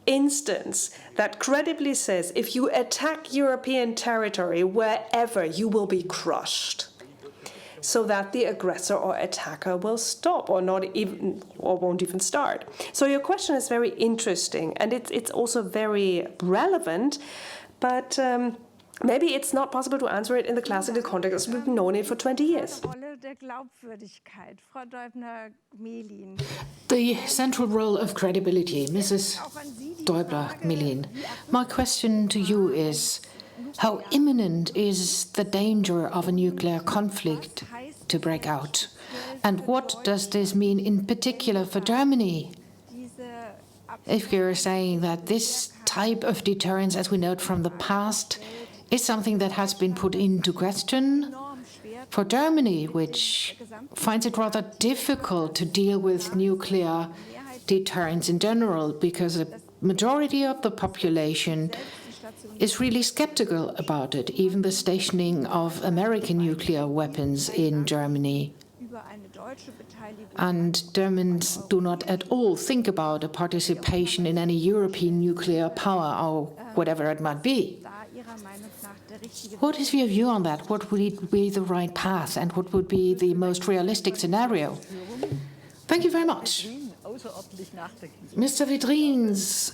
C: instance that credibly says, if you attack European territory wherever, you will be crushed, so that the aggressor or attacker will stop or won't even start. So your question is very interesting, and it's also very relevant, but maybe it's not possible to answer it in the classical context as we've known it for 20 years.
A: The central role of credibility, Mrs. Däubler-Gmelin. My question to you is, how imminent is the danger of a nuclear conflict to break out? And what does this mean in particular for Germany? If you're saying that this type of deterrence, as we know it from the past, is something that has been put into question, For Germany, which finds it rather difficult to deal with nuclear deterrence in general, because a majority of the population is really skeptical about it, even the stationing of American nuclear weapons in Germany. And Germans do not at all think about a participation in any European nuclear power or whatever it might be. What is your view on that? What would be the right path and what would be the most realistic scenario? Thank you very much. Mr. Védrine's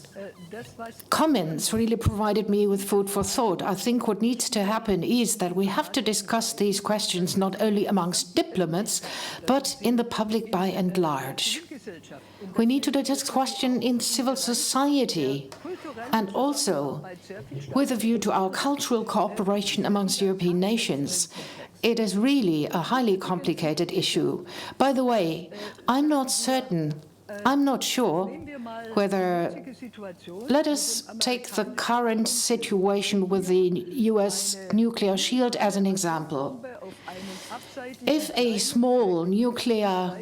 A: comments really provided me with food for thought. I think what needs to happen is that we have to discuss these questions not only amongst diplomats, but in the public by and large. We need to discuss this question in civil society and also with a view to our cultural cooperation amongst European nations. It is really a highly complicated issue. By the way, I'm not sure whether, let us take the current situation with the US nuclear shield as an example. If a small nuclear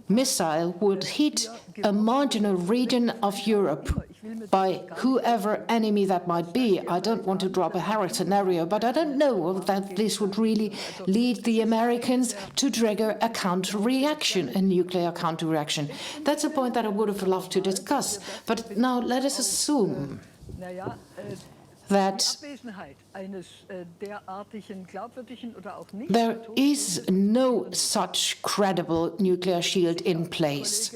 A: missile would hit a marginal region of Europe by whoever enemy that might be, I don't want to drop a horror scenario, but I don't know that this would really lead the Americans to trigger a counter-reaction, a nuclear counter-reaction. That's a point that I would have loved to discuss. But now let us assume that there is no such credible nuclear shield in place.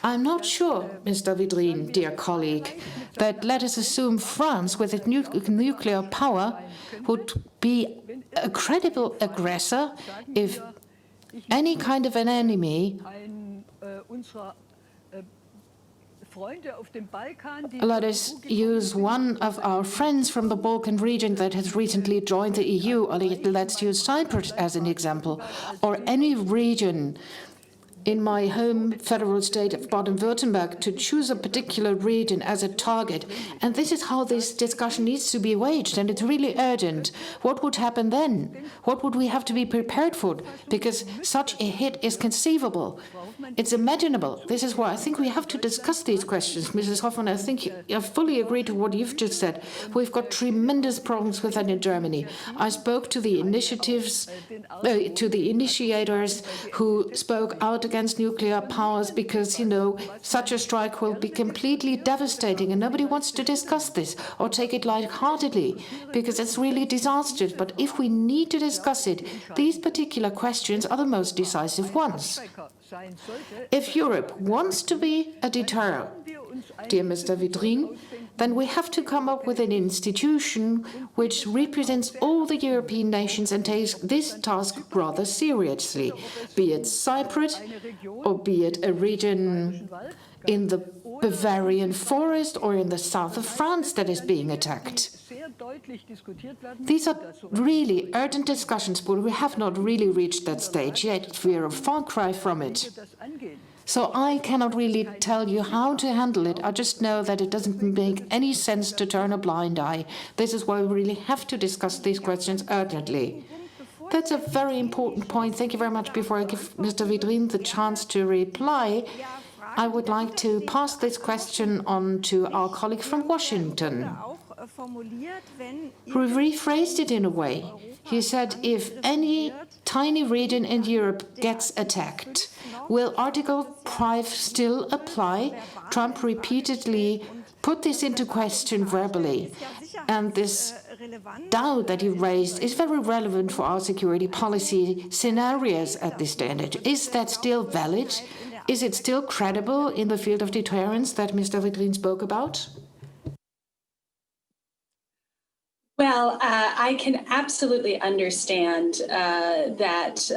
A: I'm not sure, Mr. Védrine, dear colleague, that let us assume France, with its nuclear power, would be a credible aggressor if any kind of an enemy, let us use one of our friends from the Balkan region that has recently joined the EU, or let's use Cyprus as an example, or any region in my home federal state of Baden-Württemberg, to choose a particular region as a target. And this is how this discussion needs to be waged, and it's really urgent. What would happen then? What would we have to be prepared for? Because such a hit is conceivable. It's imaginable. This is why I think we have to discuss these questions. Mrs. Hoffmann, I think I fully agree to what you've just said. We've got tremendous problems with that in Germany. I spoke to the initiators who spoke out against nuclear powers because, such a strike will be completely devastating and nobody wants to discuss this or take it lightheartedly because it's really disastrous. But if we need to discuss it, these particular questions are the most decisive ones. If Europe wants to be a deterrent, dear Mr. Védrine, then we have to come up with an institution which represents all the European nations and takes this task rather seriously, be it Cyprus or be it a region in the Bavarian forest or in the south of France that is being attacked. These are really urgent discussions, but we have not really reached that stage yet. We are a far cry from it. So I cannot really tell you how to handle it. I just know that it doesn't make any sense to turn a blind eye. This is why we really have to discuss these questions urgently. That's a very important point. Thank you very much. Before I give Mr. Védrine the chance to reply, I would like to pass this question on to our colleague from Washington, who rephrased it in a way. He said, if any tiny region in Europe gets attacked, will Article 5 still apply? Trump repeatedly put this into question verbally, and this doubt that he raised is very relevant for our security policy scenarios at this stage. Is that still valid? Is it still credible in the field of deterrence that Mr. Védrine spoke about?
D: Well, I can absolutely understand that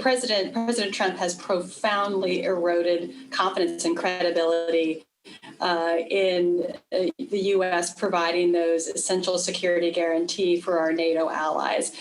D: President Trump has profoundly eroded confidence and credibility in the U.S. providing those essential security guarantee for our NATO allies.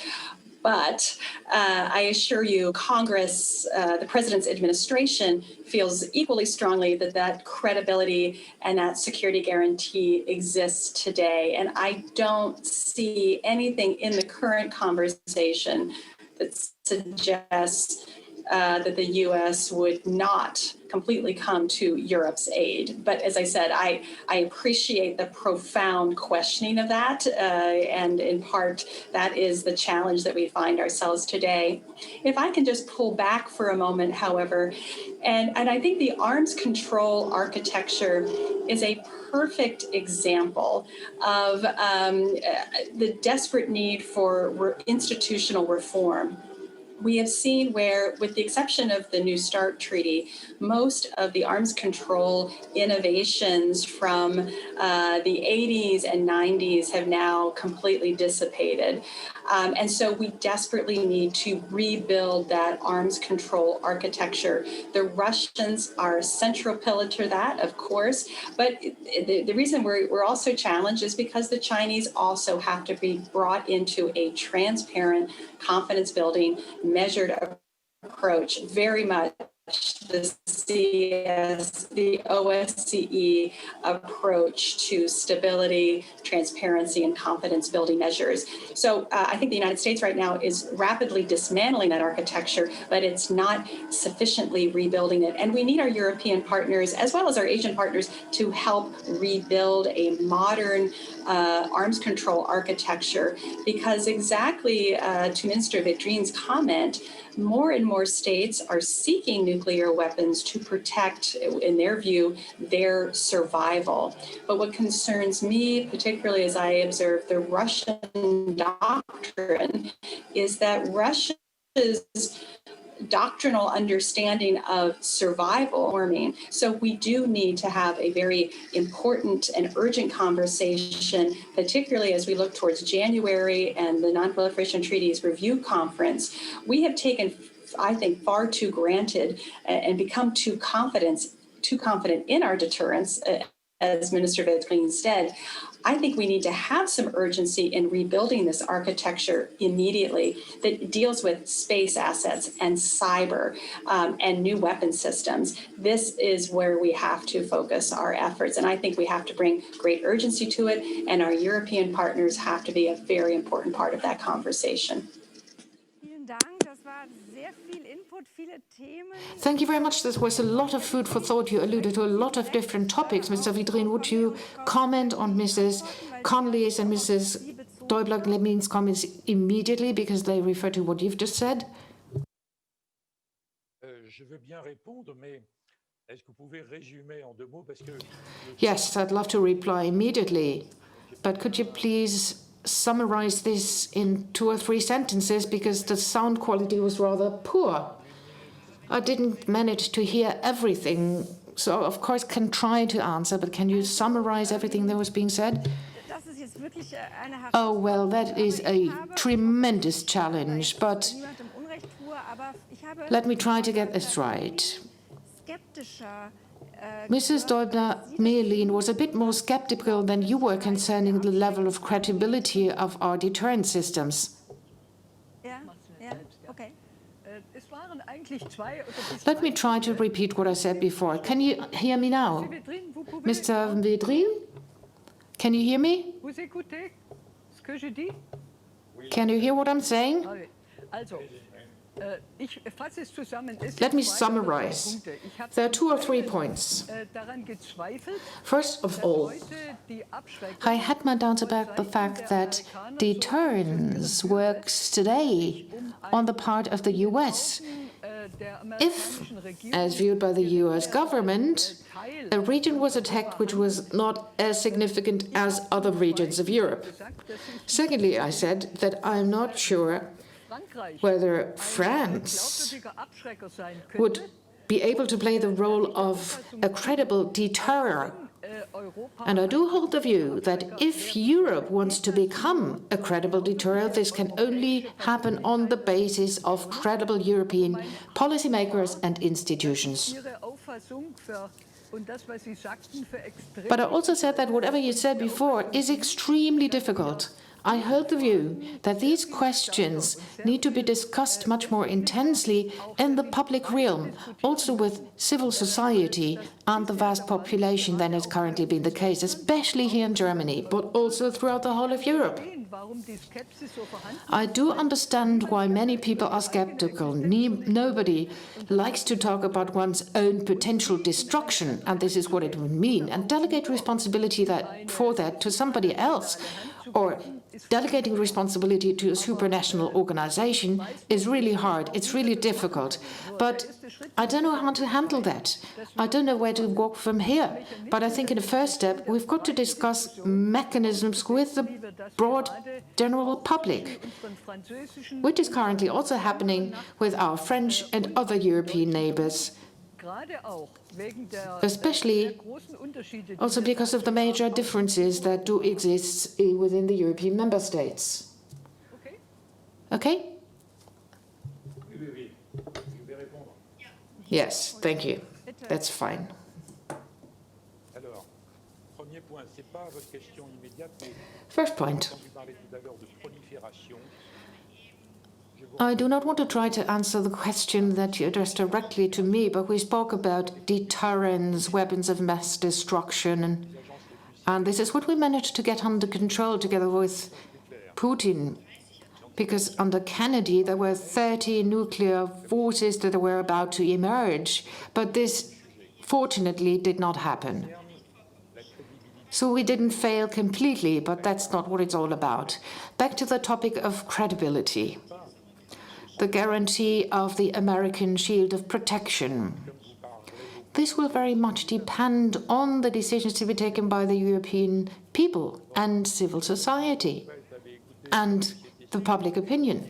D: But I assure you, Congress, the president's administration feels equally strongly that that credibility and that security guarantee exists today. And I don't see anything in the current conversation that suggests that the U.S. would not completely come to Europe's aid. But as I said, I appreciate the profound questioning of that. And in part, that is the challenge that we find ourselves today. If I can just pull back for a moment, however, and I think the arms control architecture is a perfect example of the desperate need for institutional reform. We have seen where, with the exception of the New START Treaty, most of the arms control innovations from the 80s and 90s have now completely dissipated. And so we desperately need to rebuild that arms control architecture. The Russians are a central pillar to that, of course, but the reason we're also challenged is because the Chinese also have to be brought into a transparent, confidence building, measured approach, very much the OSCE approach to stability, transparency, and confidence building measures. So I think the United States right now is rapidly dismantling that architecture, but it's not sufficiently rebuilding it. And we need our European partners, as well as our Asian partners, to help rebuild a modern arms control architecture, because exactly to Minister Védrine's comment, more and more states are seeking nuclear weapons to protect, in their view, their survival. But what concerns me, particularly as I observe the Russian doctrine, is that Russia's doctrinal understanding of survival warming. So we do need to have a very important and urgent conversation, particularly as we look towards January and the Non-Proliferation Treaties Review Conference. We have taken, I think, far too granted and become too confident in our deterrence, as Minister Védrine said. I think we need to have some urgency in rebuilding this architecture immediately that deals with space assets and cyber and new weapon systems. This is where we have to focus our efforts. And I think we have to bring great urgency to it. And our European partners have to be a very important part of that conversation.
A: Thank you very much. This was a lot of food for thought. You alluded to a lot of different topics. Mr. Védrine, would you comment on Mrs. Conley's and Mrs. Däubler-Gmelin's comments immediately, because they refer to what you've just said? Yes, I'd love to reply immediately. But could you please summarize this in 2 or 3 sentences, because the sound quality was rather poor. I didn't manage to hear everything, so of course can try to answer, but can you summarize everything that was being said? Oh, well, that is a tremendous challenge, but let me try to get this right. Mrs. Däubler-Gmelin was a bit more skeptical than you were concerning the level of credibility of our deterrence systems. Let me try to repeat what I said before. Can you hear me now? Mr. Védrine? Can you hear me? Can you hear what I'm saying? Let me summarize. There are 2 or 3 points. First of all, I had my doubts about the fact that deterrence works today on the part of the US. If, as viewed by the US government, a region was attacked which was not as significant as other regions of Europe. Secondly, I said that I'm not sure whether France would be able to play the role of a credible deterror. And I do hold the view that if Europe wants to become a credible deterror, this can only happen on the basis of credible European policymakers and institutions. But I also said that whatever you said before is extremely difficult. I hold the view that these questions need to be discussed much more intensely in the public realm, also with civil society and the vast population than has currently been the case, especially here in Germany, but also throughout the whole of Europe. I do understand why many people are skeptical. Nobody likes to talk about one's own potential destruction, and this is what it would mean, and delegate responsibility for that to somebody else, or delegating responsibility to a supranational organization is really hard. It's really difficult. But I don't know how to handle that. I don't know where to walk from here. But I think in the first step, we've got to discuss mechanisms with the broad general public, which is currently also happening with our French and other European neighbors, especially also because of the major differences that do exist within the European member states. Okay? Yes, thank you. That's fine. First point. I do not want to try to answer the question that you addressed directly to me, but we spoke about deterrence, weapons of mass destruction, and this is what we managed to get under control together with Putin. Because under Kennedy, there were 30 nuclear forces that were about to emerge, but this fortunately did not happen. So we didn't fail completely, but that's not what it's all about. Back to the topic of credibility. The guarantee of the American shield of protection. This will very much depend on the decisions to be taken by the European people and civil society and the public opinion.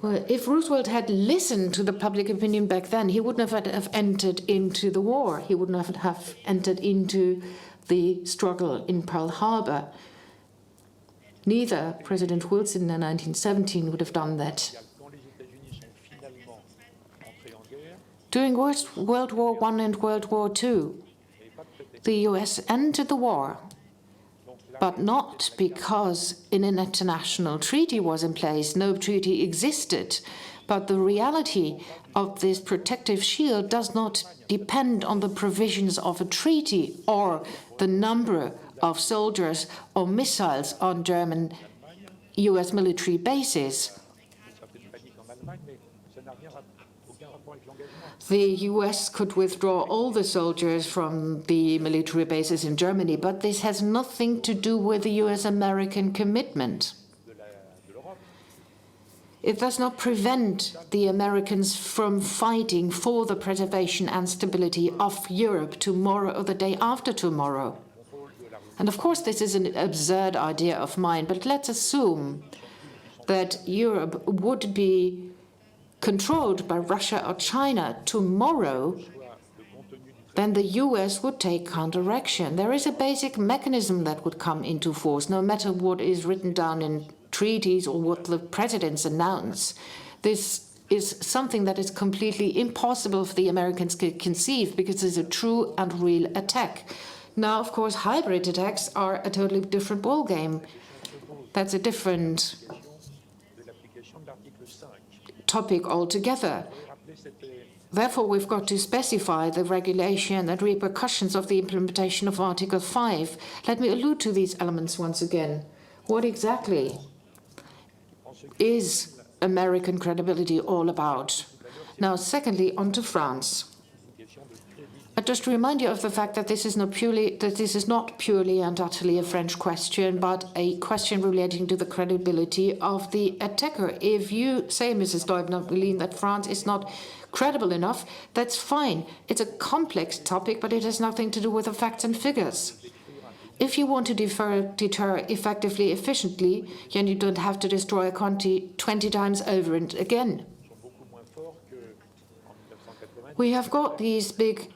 A: Well, if Roosevelt had listened to the public opinion back then, he wouldn't have entered into the war. He wouldn't have entered into the struggle in Pearl Harbor. Neither President Wilson in 1917 would have done that. During World War I and World War II, the US entered the war, but not because an international treaty was in place. No treaty existed. But the reality of this protective shield does not depend on the provisions of a treaty or the number of soldiers or missiles on German US military bases. The US could withdraw all the soldiers from the military bases in Germany, but this has nothing to do with the US-American commitment. It does not prevent the Americans from fighting for the preservation and stability of Europe tomorrow or the day after tomorrow. And of course, this is an absurd idea of mine, but let's assume that Europe would be controlled by Russia or China tomorrow, then the US would take counteraction. There is a basic mechanism that would come into force, no matter what is written down in treaties or what the presidents announce. This is something that is completely impossible for the Americans to conceive because it's a true and real attack. Now, of course, hybrid attacks are a totally different ballgame. That's a different topic altogether. Therefore, we've got to specify the regulation and repercussions of the implementation of Article 5. Let me allude to these elements once again. What exactly is American credibility all about? Now, secondly, on to France. I just remind you of the fact that this is not purely and utterly a French question, but a question relating to the credibility of the attacker. If you say, Mrs. Däubler-Gmelin, that France is not credible enough, that's fine. It's a complex topic, but it has nothing to do with the facts and figures. If you want to deter effectively, efficiently, then you don't have to destroy a country 20 times over and again. We have got these big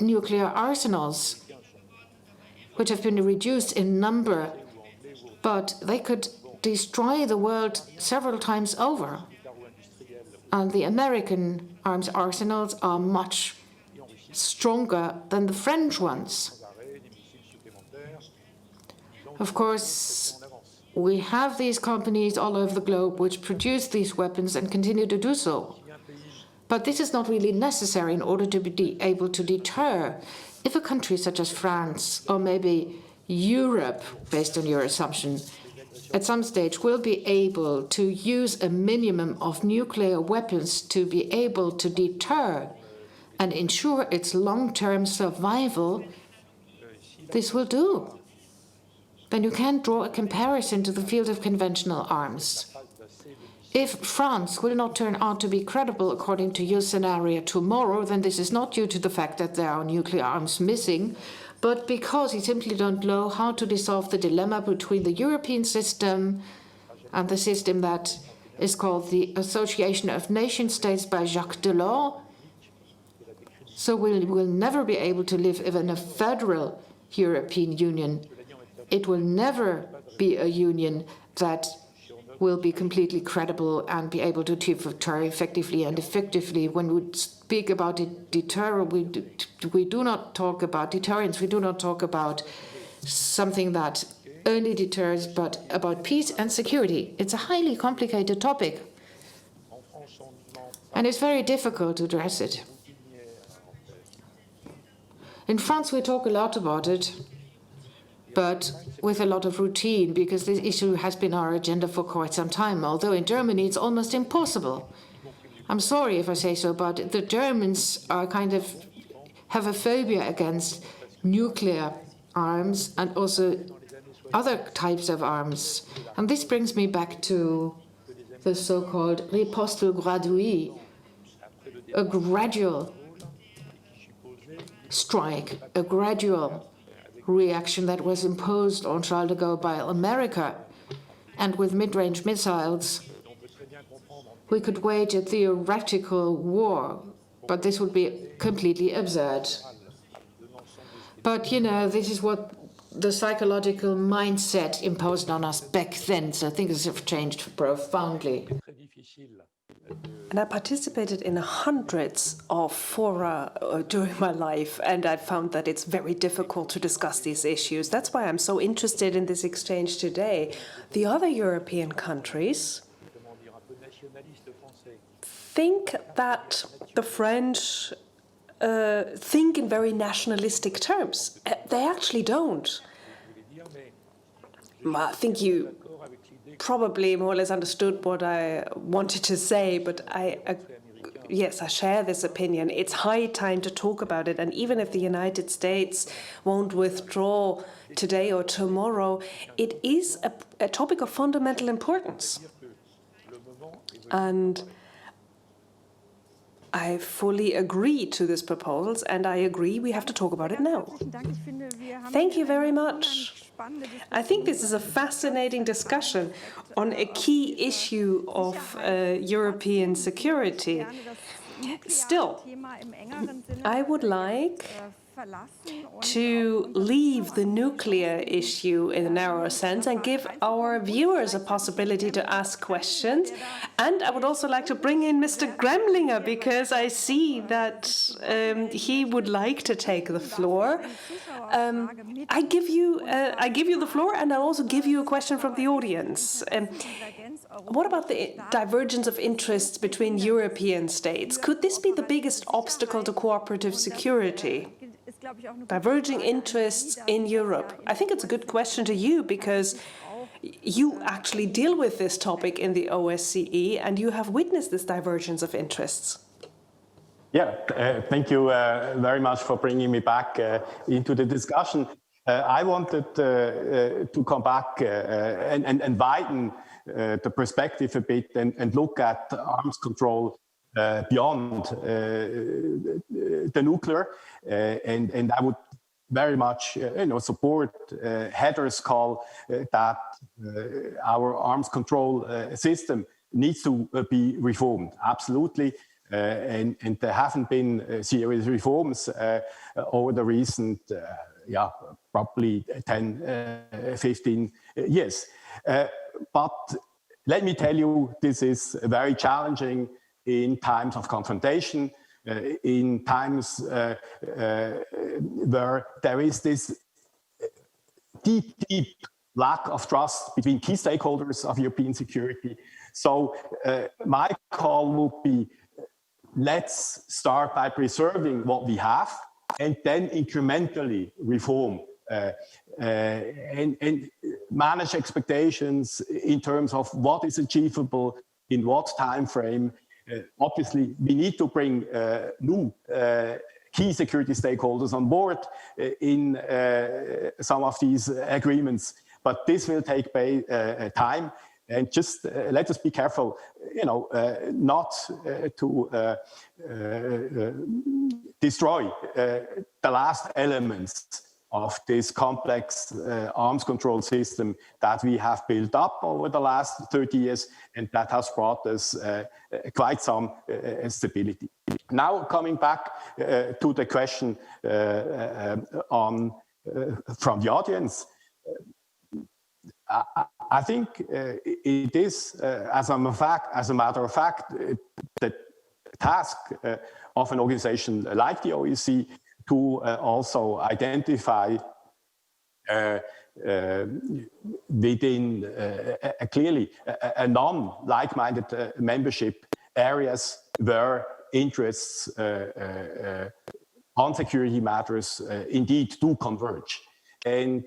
A: nuclear arsenals, which have been reduced in number, but they could destroy the world several times over. And the American arms arsenals are much stronger than the French ones. Of course, we have these companies all over the globe which produce these weapons and continue to do so. But this is not really necessary in order to be able to deter. If a country such as France, or maybe Europe, based on your assumption, at some stage will be able to use a minimum of nuclear weapons to be able to deter and ensure its long-term survival, this will do. Then you can't draw a comparison to the field of conventional arms. If France will not turn out to be credible according to your scenario tomorrow, then this is not due to the fact that there are nuclear arms missing, but because you simply don't know how to dissolve the dilemma between the European system and the system that is called the Association of Nation-States by Jacques Delors. So we will never be able to live in a federal European Union. It will never be a union that will be completely credible and be able to deter effectively and effectively. When we speak about we do not talk about deterrence. We do not talk about something that only deters, but about peace and security. It's a highly complicated topic, and it's very difficult to address it. In France, we talk a lot about it, but with a lot of routine, because this issue has been our agenda for quite some time, although in Germany it's almost impossible. I'm sorry if I say so, but the Germans are have a phobia against nuclear arms and also other types of arms. And this brings me back to the so-called riposte graduée, a gradual strike, a gradual reaction that was imposed on Charles de Gaulle by America. And with mid-range missiles, we could wage a theoretical war, but this would be completely absurd. But, you know, this is what the psychological mindset imposed on us back then, so things have changed profoundly.
C: And I participated in hundreds of fora during my life, and I found that it's very difficult to discuss these issues. That's why I'm so interested in this exchange today. The other European countries think that the French think in very nationalistic terms. They actually don't. I think you probably more or less understood what I wanted to say, but yes, I share this opinion. It's high time to talk about it, and even if the United States won't withdraw today or tomorrow, it is a topic of fundamental importance. And I fully agree to this proposal, and I agree we have to talk about it now. Thank you very much. I think this is a fascinating discussion on a key issue of European security. Still, I would like to leave the nuclear issue in a narrower sense and give our viewers a possibility to ask questions. And I would also like to bring in Mr. Greminger, because I see that he would like to take the floor. I give you the floor, and I'll also give you a question from the audience. What about the divergence of interests between European states? Could this be the biggest obstacle to cooperative security? Diverging interests in Europe. I think it's a good question to you, because you actually deal with this topic in the OSCE, and you have witnessed this divergence of interests.
E: Yeah, thank you very much for bringing me back into the discussion. I wanted to come back and widen the perspective a bit and look at arms control beyond the nuclear, and I would very much support Heather's call that our arms control system needs to be reformed. Absolutely. And there haven't been serious reforms over the recent, probably 10, 15 years. But let me tell you, this is very challenging in times of confrontation, in times where there is this deep lack of trust between key stakeholders of European security. So my call would be, let's start by preserving what we have and then incrementally reform and manage expectations in terms of what is achievable in what time frame. Obviously, we need to bring new key security stakeholders on board in some of these agreements, but this will take time. And just let us be careful, not to destroy the last elements of this complex arms control system that we have built up over the last 30 years and that has brought us quite some stability. Now, coming back to the question from the audience, I think it is, as a matter of fact, the task of an organization like the OEC to also identify within clearly a non-like-minded membership areas where interests on security matters indeed do converge. And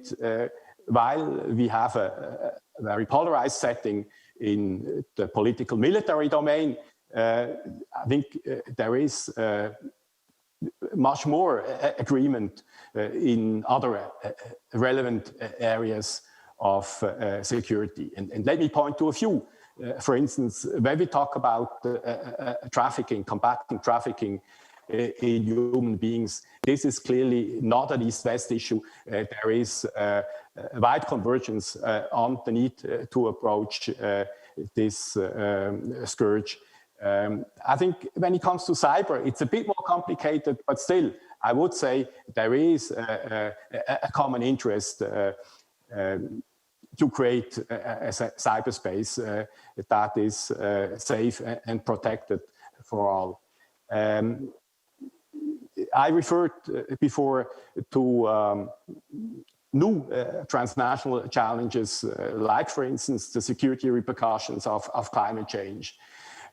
E: while we have a very polarized setting in the political military domain, I think there is much more agreement in other relevant areas of security. And let me point to a few. For instance, when we talk about trafficking, combating trafficking in human beings, this is clearly not an East-West issue. There is wide convergence on the need to approach this scourge. I think when it comes to cyber, it's a bit more complicated, but still, I would say there is a common interest to create a cyberspace that is safe and protected for all. I referred before to new transnational challenges, like, for instance, the security repercussions of climate change,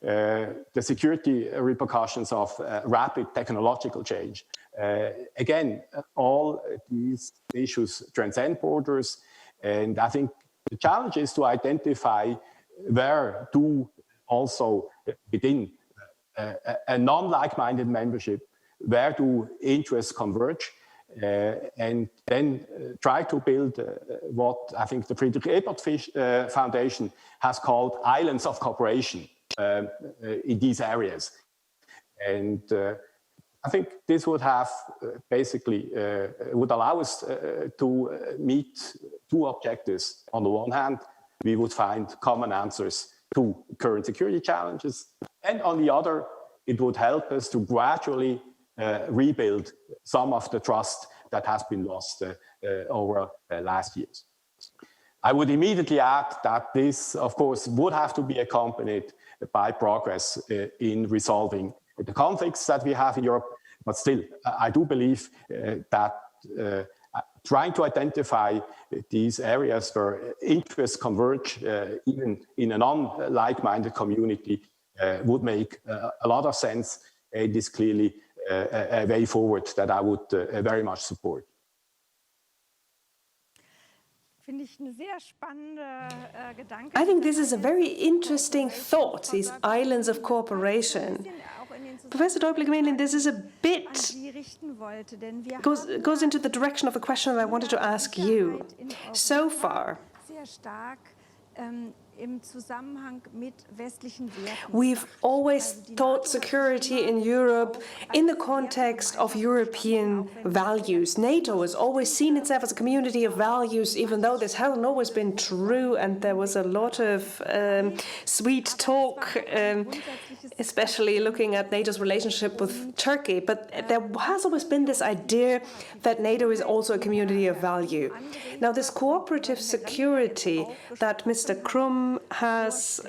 E: the security repercussions of rapid technological change. Again, all these issues transcend borders, and I think the challenge is to identify where do also within a non-like-minded membership, where do interests converge, and then try to build what I think the Friedrich Ebert Foundation has called islands of cooperation in these areas. And I think this would have basically would allow us to meet two objectives. On the one hand, we would find common answers to current security challenges, and on the other, it would help us to gradually rebuild some of the trust that has been lost over last years. I would immediately add that this, of course, would have to be accompanied by progress in resolving the conflicts that we have in Europe. But still, I do believe that trying to identify these areas where interests converge, even in a non-like-minded community, would make a lot of sense. It is clearly a way forward that I would very much support.
C: I think this is a very interesting thought, these islands of cooperation. Professor Däubler-Gmelin, this is a bit, goes into the direction of a question that I wanted to ask you. So far, we've always thought security in Europe in the context of European values. NATO has always seen itself as a community of values, even though this hasn't always been true, and there was a lot of sweet talk, especially looking at NATO's relationship with Turkey. But there has always been this idea that NATO is also a community of value. Now, this cooperative security that Mr. Krumm has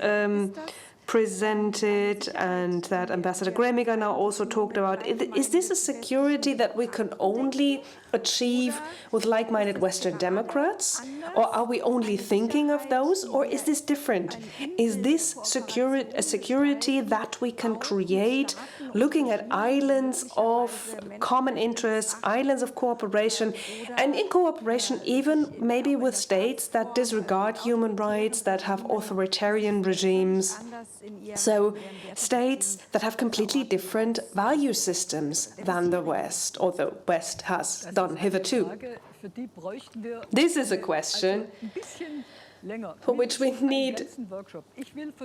C: presented and that Ambassador Greminger now also talked about, is this a security that we can only achieve with like-minded Western democrats? Or are we only thinking of those? Or is this different? Is this a security that we can create looking at islands of common interests, islands of cooperation, and in cooperation even maybe with states that disregard human rights, that have authoritarian regimes? So states that have completely different value systems than the West, or the West has done hitherto. This is a question for which we need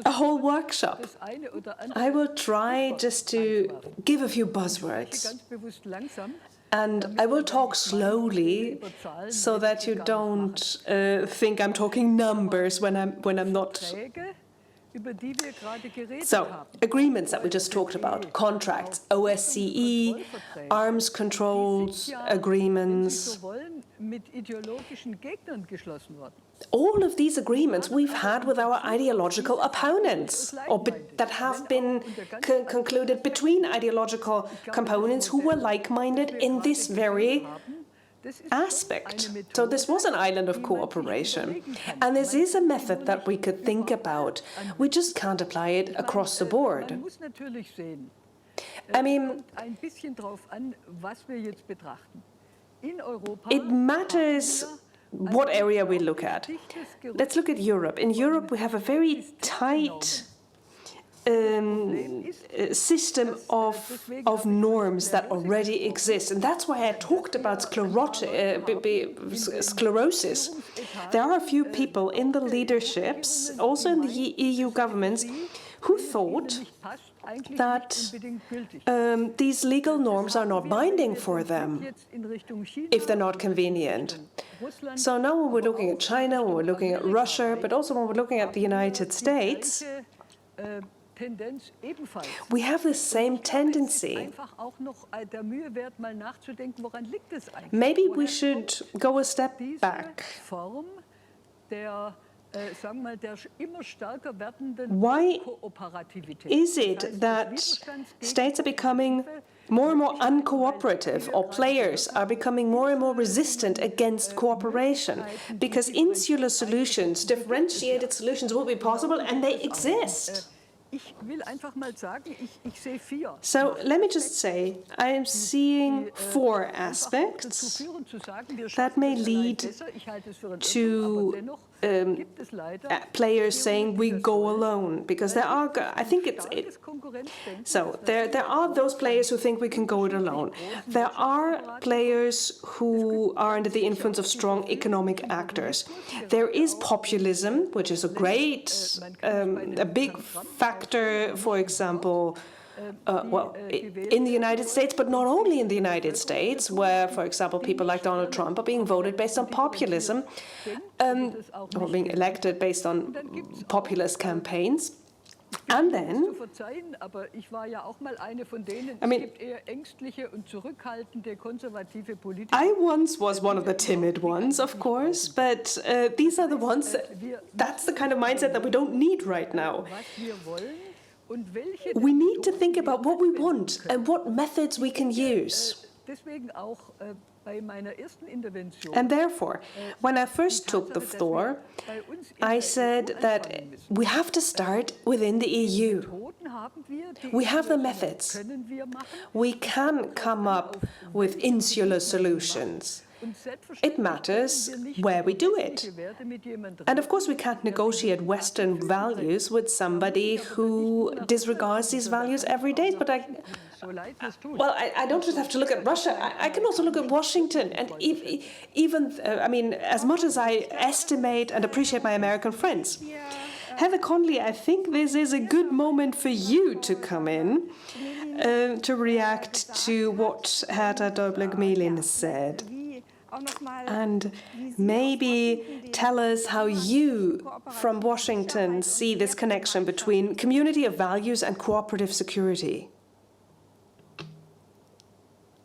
C: a whole workshop. I will try just to give a few buzzwords. And I will talk slowly so that you don't think I'm talking numbers when I'm not. So, agreements that we just talked about, contracts, OSCE, arms controls, agreements. All of these agreements we've had with our ideological opponents, or that have been concluded between ideological components who were like-minded in this very aspect. So this was an island of cooperation. And this is a method that we could think about. We just can't apply it across the board. I mean, it matters what area we look at. Let's look at Europe. In Europe, we have a very tight system of norms that already exist. And that's why I talked about sclerosis. There are a few people in the leaderships, also in the EU governments, who thought that these legal norms are not binding for them if they're not convenient. So now when we're looking at China, when we're looking at Russia, but also when we're looking at the United States, we have the same tendency. Maybe we should go a step back. Why is it that states are becoming more and more uncooperative, or players are becoming more and more resistant against cooperation? Because insular solutions, differentiated solutions will be possible, and they exist. So let me just say, I am seeing 4 aspects that may lead to players saying we go alone, because there are, I think there are those players who think we can go it alone. There are players who are under the influence of strong economic actors. There is populism, which is a big factor, for example, in the United States, but not only in the United States, where, for example, people like Donald Trump are being voted based on populism, or being elected based on populist campaigns. And then, I mean, I once was one of the timid ones, of course, but these are the ones that's the kind of mindset that we don't need right now. We need to think about what we want and what methods we can use. And therefore, when I first took the floor, I said that we have to start within the EU. We have the methods. We can come up with insular solutions. It matters where we do it. And of course, we can't negotiate Western values with somebody who disregards these values every day. But I don't just have to look at Russia. I can also look at Washington. And even, I mean, as much as I estimate and appreciate my American friends, Heather Conley, I think this is a good moment for you to come in to react to what Herta Däubler-Gmelin said. And maybe tell us how you, from Washington, see this connection between community of values and cooperative security.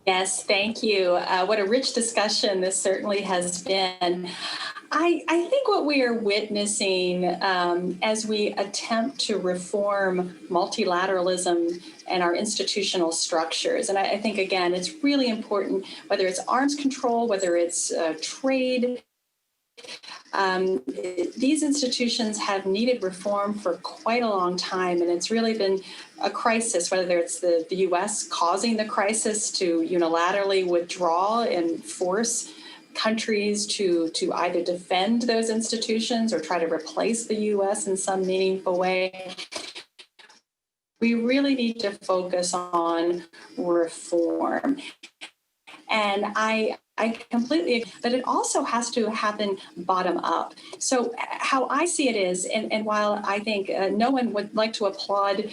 D: Yes, thank you. What a rich discussion this certainly has been. I think what we are witnessing as we attempt to reform multilateralism and our institutional structures, and I think, again, it's really important, whether it's arms control, whether it's trade, these institutions have needed reform for quite a long time, and it's really been a crisis, whether it's the U.S. causing the crisis to unilaterally withdraw and force countries to either defend those institutions or try to replace the U.S. in some meaningful way. We really need to focus on reform. And I completely agree, but it also has to happen bottom up. So how I see it is, and while I think no one would like to applaud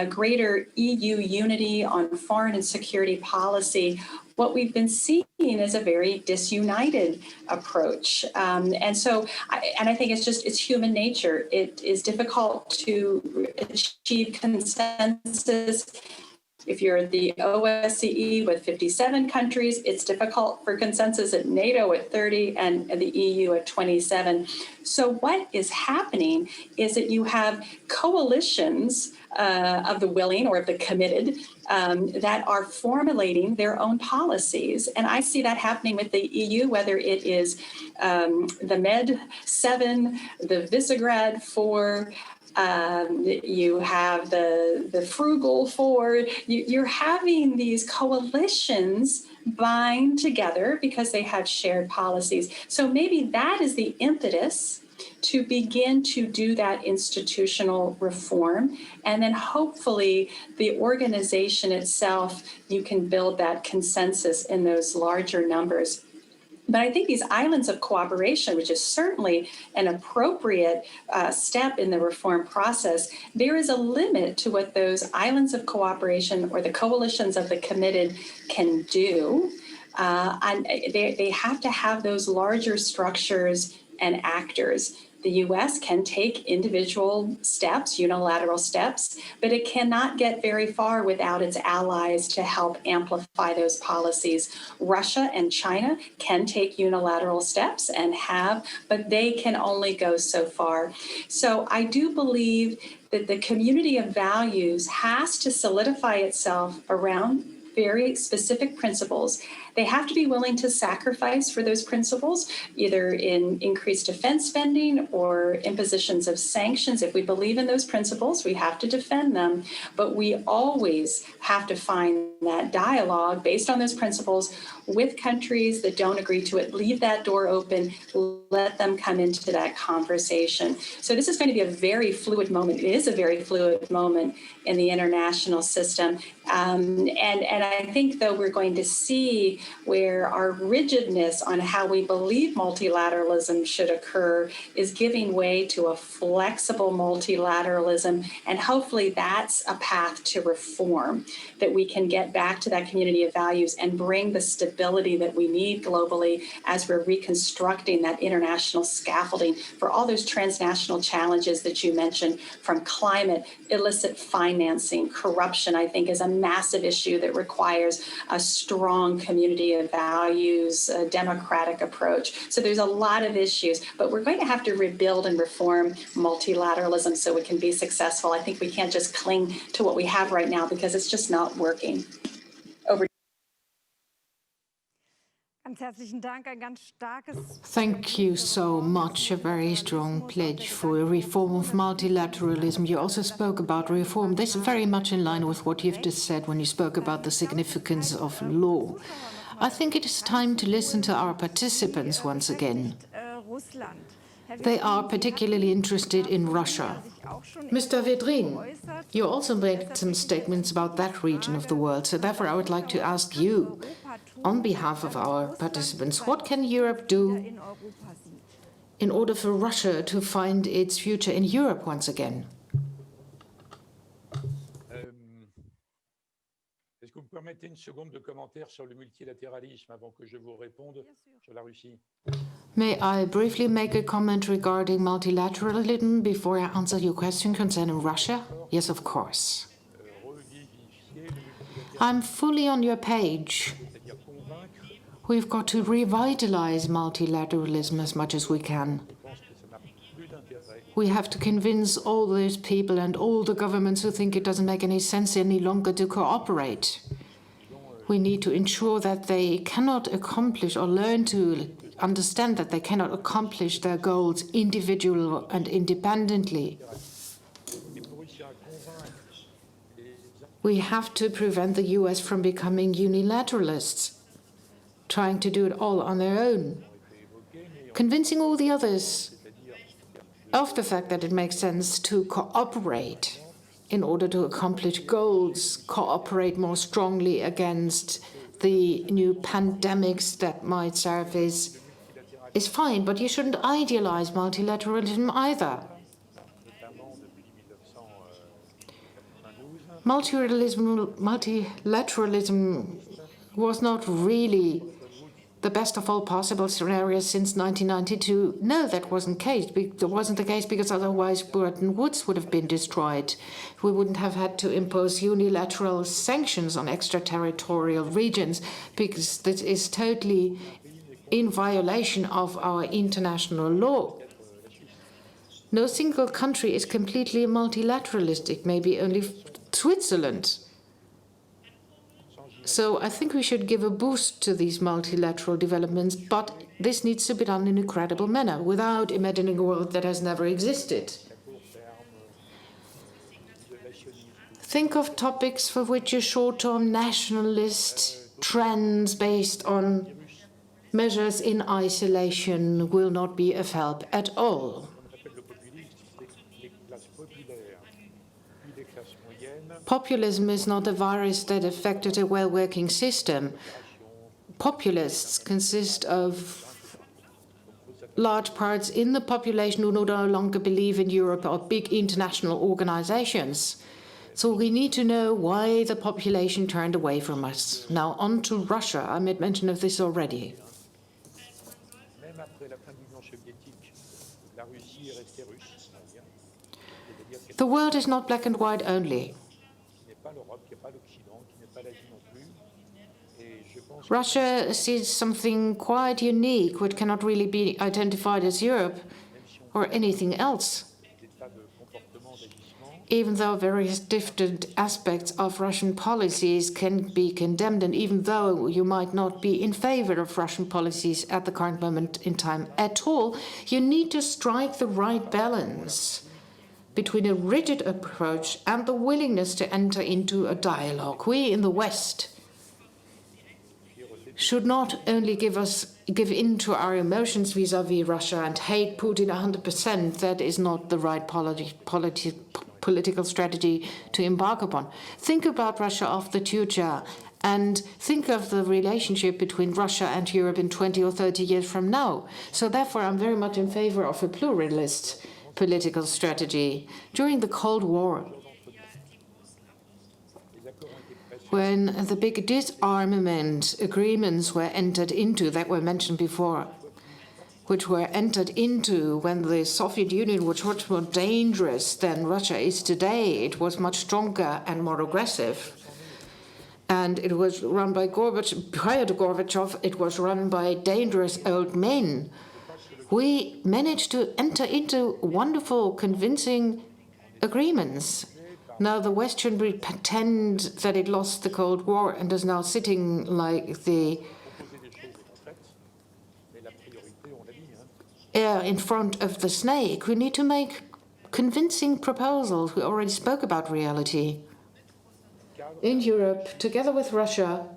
D: greater EU unity on foreign and security policy, what we've been seeing is a very disunited approach. And so I think it's human nature. It is difficult to achieve consensus. If you're the OSCE with 57 countries, it's difficult for consensus at NATO at 30 and the EU at 27. So what is happening is that you have coalitions of the willing or of the committed that are formulating their own policies. And I see that happening with the EU, whether it is the Med 7, the Visegrad 4, you have the Frugal Four. You're having these coalitions bind together because they have shared policies. So maybe that is the impetus to begin to do that institutional reform. And then hopefully the organization itself, you can build that consensus in those larger numbers. But I think these islands of cooperation, which is certainly an appropriate step in the reform process, there is a limit to what those islands of cooperation or the coalitions of the committed can do. And they have to have those larger structures and actors. The U.S. can take individual steps, unilateral steps, but it cannot get very far without its allies to help amplify those policies. Russia and China can take unilateral steps and have, but they can only go so far. So I do believe that the community of values has to solidify itself around very specific principles. They have to be willing to sacrifice for those principles, either in increased defense spending or impositions of sanctions. If we believe in those principles, we have to defend them. But we always have to find that dialogue based on those principles with countries that don't agree to it. Leave that door open. Let them come into that conversation. So this is going to be a very fluid moment. It is a very fluid moment in the international system. And I think, though, we're going to see where our rigidness on how we believe multilateralism should occur is giving way to a flexible multilateralism. And hopefully that's a path to reform, that we can get back to that community of values and bring the stability that we need globally as we're reconstructing that international scaffolding for all those transnational challenges that you mentioned, from climate, illicit financing, corruption, I think is a massive issue that requires a strong community of values, a democratic approach. So there's a lot of issues, but we're going to have to rebuild and reform multilateralism so we can be successful. I think we can't just cling to what we have right now because it's just not working. Over.
A: Thank you so much. A very strong pledge for a reform of multilateralism. You also spoke about reform. This is very much in line with what you've just said when you spoke about the significance of law. I think it is time to listen to our participants once again. They are particularly interested in Russia. Mr. Védrine, you also made some statements about that region of the world, so therefore I would like to ask you, on behalf of our participants, what can Europe do in order for Russia to find its future in Europe once again?
F: Est-ce que vous me permettez une seconde de commentaire sur le multilatéralisme avant que je vous réponde sur la Russie?
A: May I briefly make a comment regarding multilateralism before I answer your question concerning Russia? Yes, of course. I'm fully on your page. We've got to revitalize multilateralism as much as we can. We have to convince all those people and all the governments who think it doesn't make any sense any longer to cooperate. We need to ensure that they cannot accomplish or learn to understand that they cannot accomplish their goals individually and independently. We have to prevent the US from becoming unilateralists, trying to do it all on their own, convincing all the others of the fact that it makes sense to cooperate in order to accomplish goals, cooperate more strongly against the new pandemics that might surface is fine, but you shouldn't idealize multilateralism either. Multilateralism was not really the best of all possible scenarios since 1992. No, that wasn't the case because otherwise Bretton Woods would have been destroyed. We wouldn't have had to impose unilateral sanctions on extraterritorial regions because this is totally in violation of our international law. No single country is completely multilateralistic, maybe only Switzerland. So I think we should give a boost to these multilateral developments, but this needs to be done in a credible manner, without imagining a world that has never existed. Think of topics for which a short-term nationalist trends based on measures in isolation will not be of help at all. Populism is not a virus that affected a well-working system. Populists consist of large parts in the population who no longer believe in Europe or big international organizations. So we need to know why the population turned away from us. Now on to Russia. I made mention of this already. The world is not black and white only. Russia sees something quite unique, which cannot really be identified as Europe or anything else. Even though various different aspects of Russian policies can be condemned, and even though you might not be in favor of Russian policies at the current moment in time at all, you need to strike the right balance between a rigid approach and the willingness to enter into a dialogue. We in the West should not only give in to our emotions vis-à-vis Russia and hate Putin 100%. That is not the right political strategy to embark upon. Think about Russia of the future and think of the relationship between Russia and Europe in 20 or 30 years from now. So therefore, I'm very much in favor of a pluralist political strategy. During the Cold War, when the big disarmament agreements were entered into, that were mentioned before, which were entered into when the Soviet Union was much more dangerous than Russia is today, it was much stronger and more aggressive. And it was run by Gorbachev. Prior to Gorbachev, it was run by dangerous old men. We managed to enter into wonderful, convincing agreements. Now the West should pretend that it lost the Cold War and is now sitting like the air in front of the snake. We need to make convincing proposals. We already spoke about reality. In Europe, together with Russia,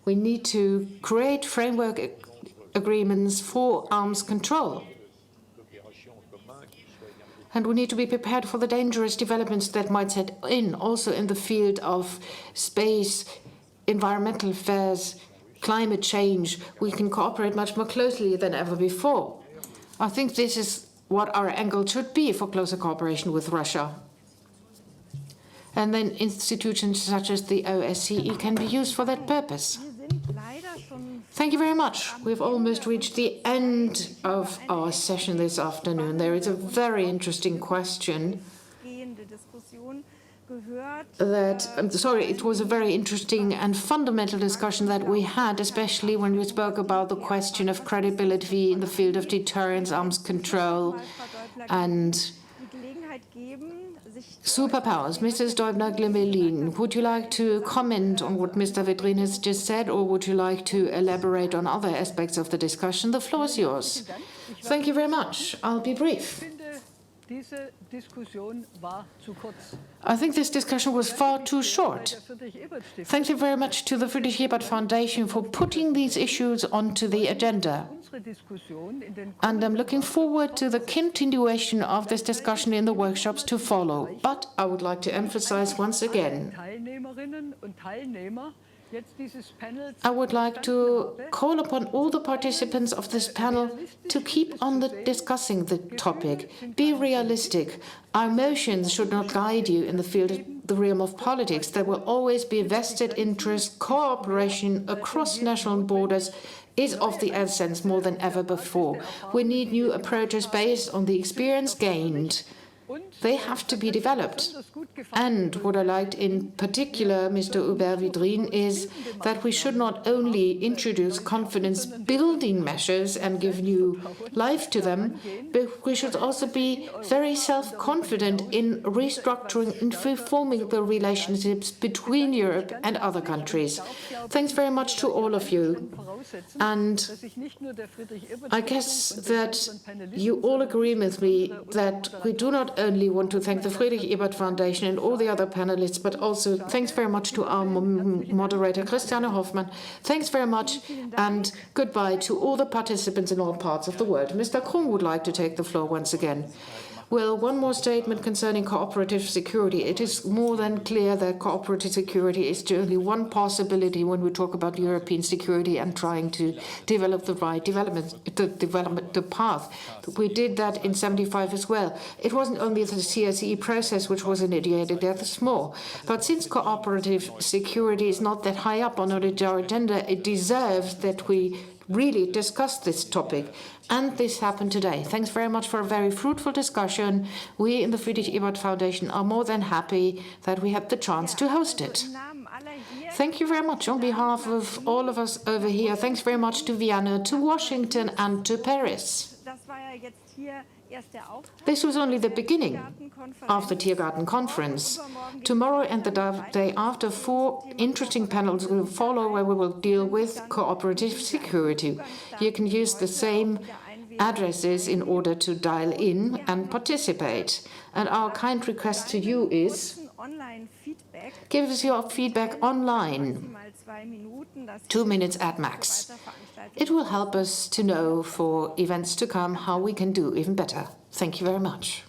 A: we need to create framework agreements for arms control. And we need to be prepared for the dangerous developments that might set in, also in the field of space, environmental affairs, climate change. We can cooperate much more closely than ever before. I think this is what our angle should be for closer cooperation with Russia. And then institutions such as the OSCE can be used for that purpose. Thank you very much. We've almost reached the end of our session this afternoon. There is a very interesting question that, I'm sorry, it was a very interesting and fundamental discussion that we had, especially when we spoke about the question of credibility in the field of deterrence, arms control, and superpowers. Mrs. Däubler-Gmelin, would you like to comment on what Mr. Védrine has just said, or would you like to elaborate on other aspects of the discussion? The floor is yours. Thank you very much. I'll be brief. I think this discussion was far too short. Thank you very much to the Friedrich Ebert Foundation for putting these issues onto the agenda. And I'm looking forward to the continuation of this discussion in the workshops to follow. But I would like to emphasize once again, I would like to call upon all the participants of this panel to keep on discussing the topic. Be realistic. Our emotions should not guide you in the field of the realm of politics. There will always be vested interest. Cooperation across national borders is of the essence more than ever before. We need new approaches based on the experience gained. They have to be developed. And what I liked in particular, Mr. Hubert Védrine, is that we should not only introduce confidence-building measures and give new life to them, but we should also be very self-confident in restructuring and reforming the relationships between Europe and other countries. Thanks very much to all of you. And I guess that you all agree with me that we do not only want to thank the Friedrich Ebert Foundation and all the other panelists, but also thanks very much to our moderator, Christiane Hoffmann. Thanks very much, and goodbye to all the participants in all parts of the world. Mr. Krumm would like to take the floor once again. Well, one more statement concerning cooperative security. It is more than clear that cooperative security is only one possibility when we talk about European security and trying to develop the right the path. We did that in '75 as well. It wasn't only the CSE process which was initiated, that's more. But since cooperative security is not that high up on our agenda, it deserves that we really discuss this topic. And this happened today. Thanks very much for a very fruitful discussion. We in the Friedrich Ebert Foundation are more than happy that we had the chance to host it. Thank you very much on behalf of all of us over here. Thanks very much to Vienna, to Washington, and to Paris. This was only the beginning of the Tiergarten Conference. Tomorrow and the day after, 4 interesting panels will follow where we will deal with cooperative security. You can use the same addresses in order to dial in and participate. And our kind request to you is, give us your feedback online, 2 minutes at max. It will help us to know for events to come how we can do even better. Thank you very much.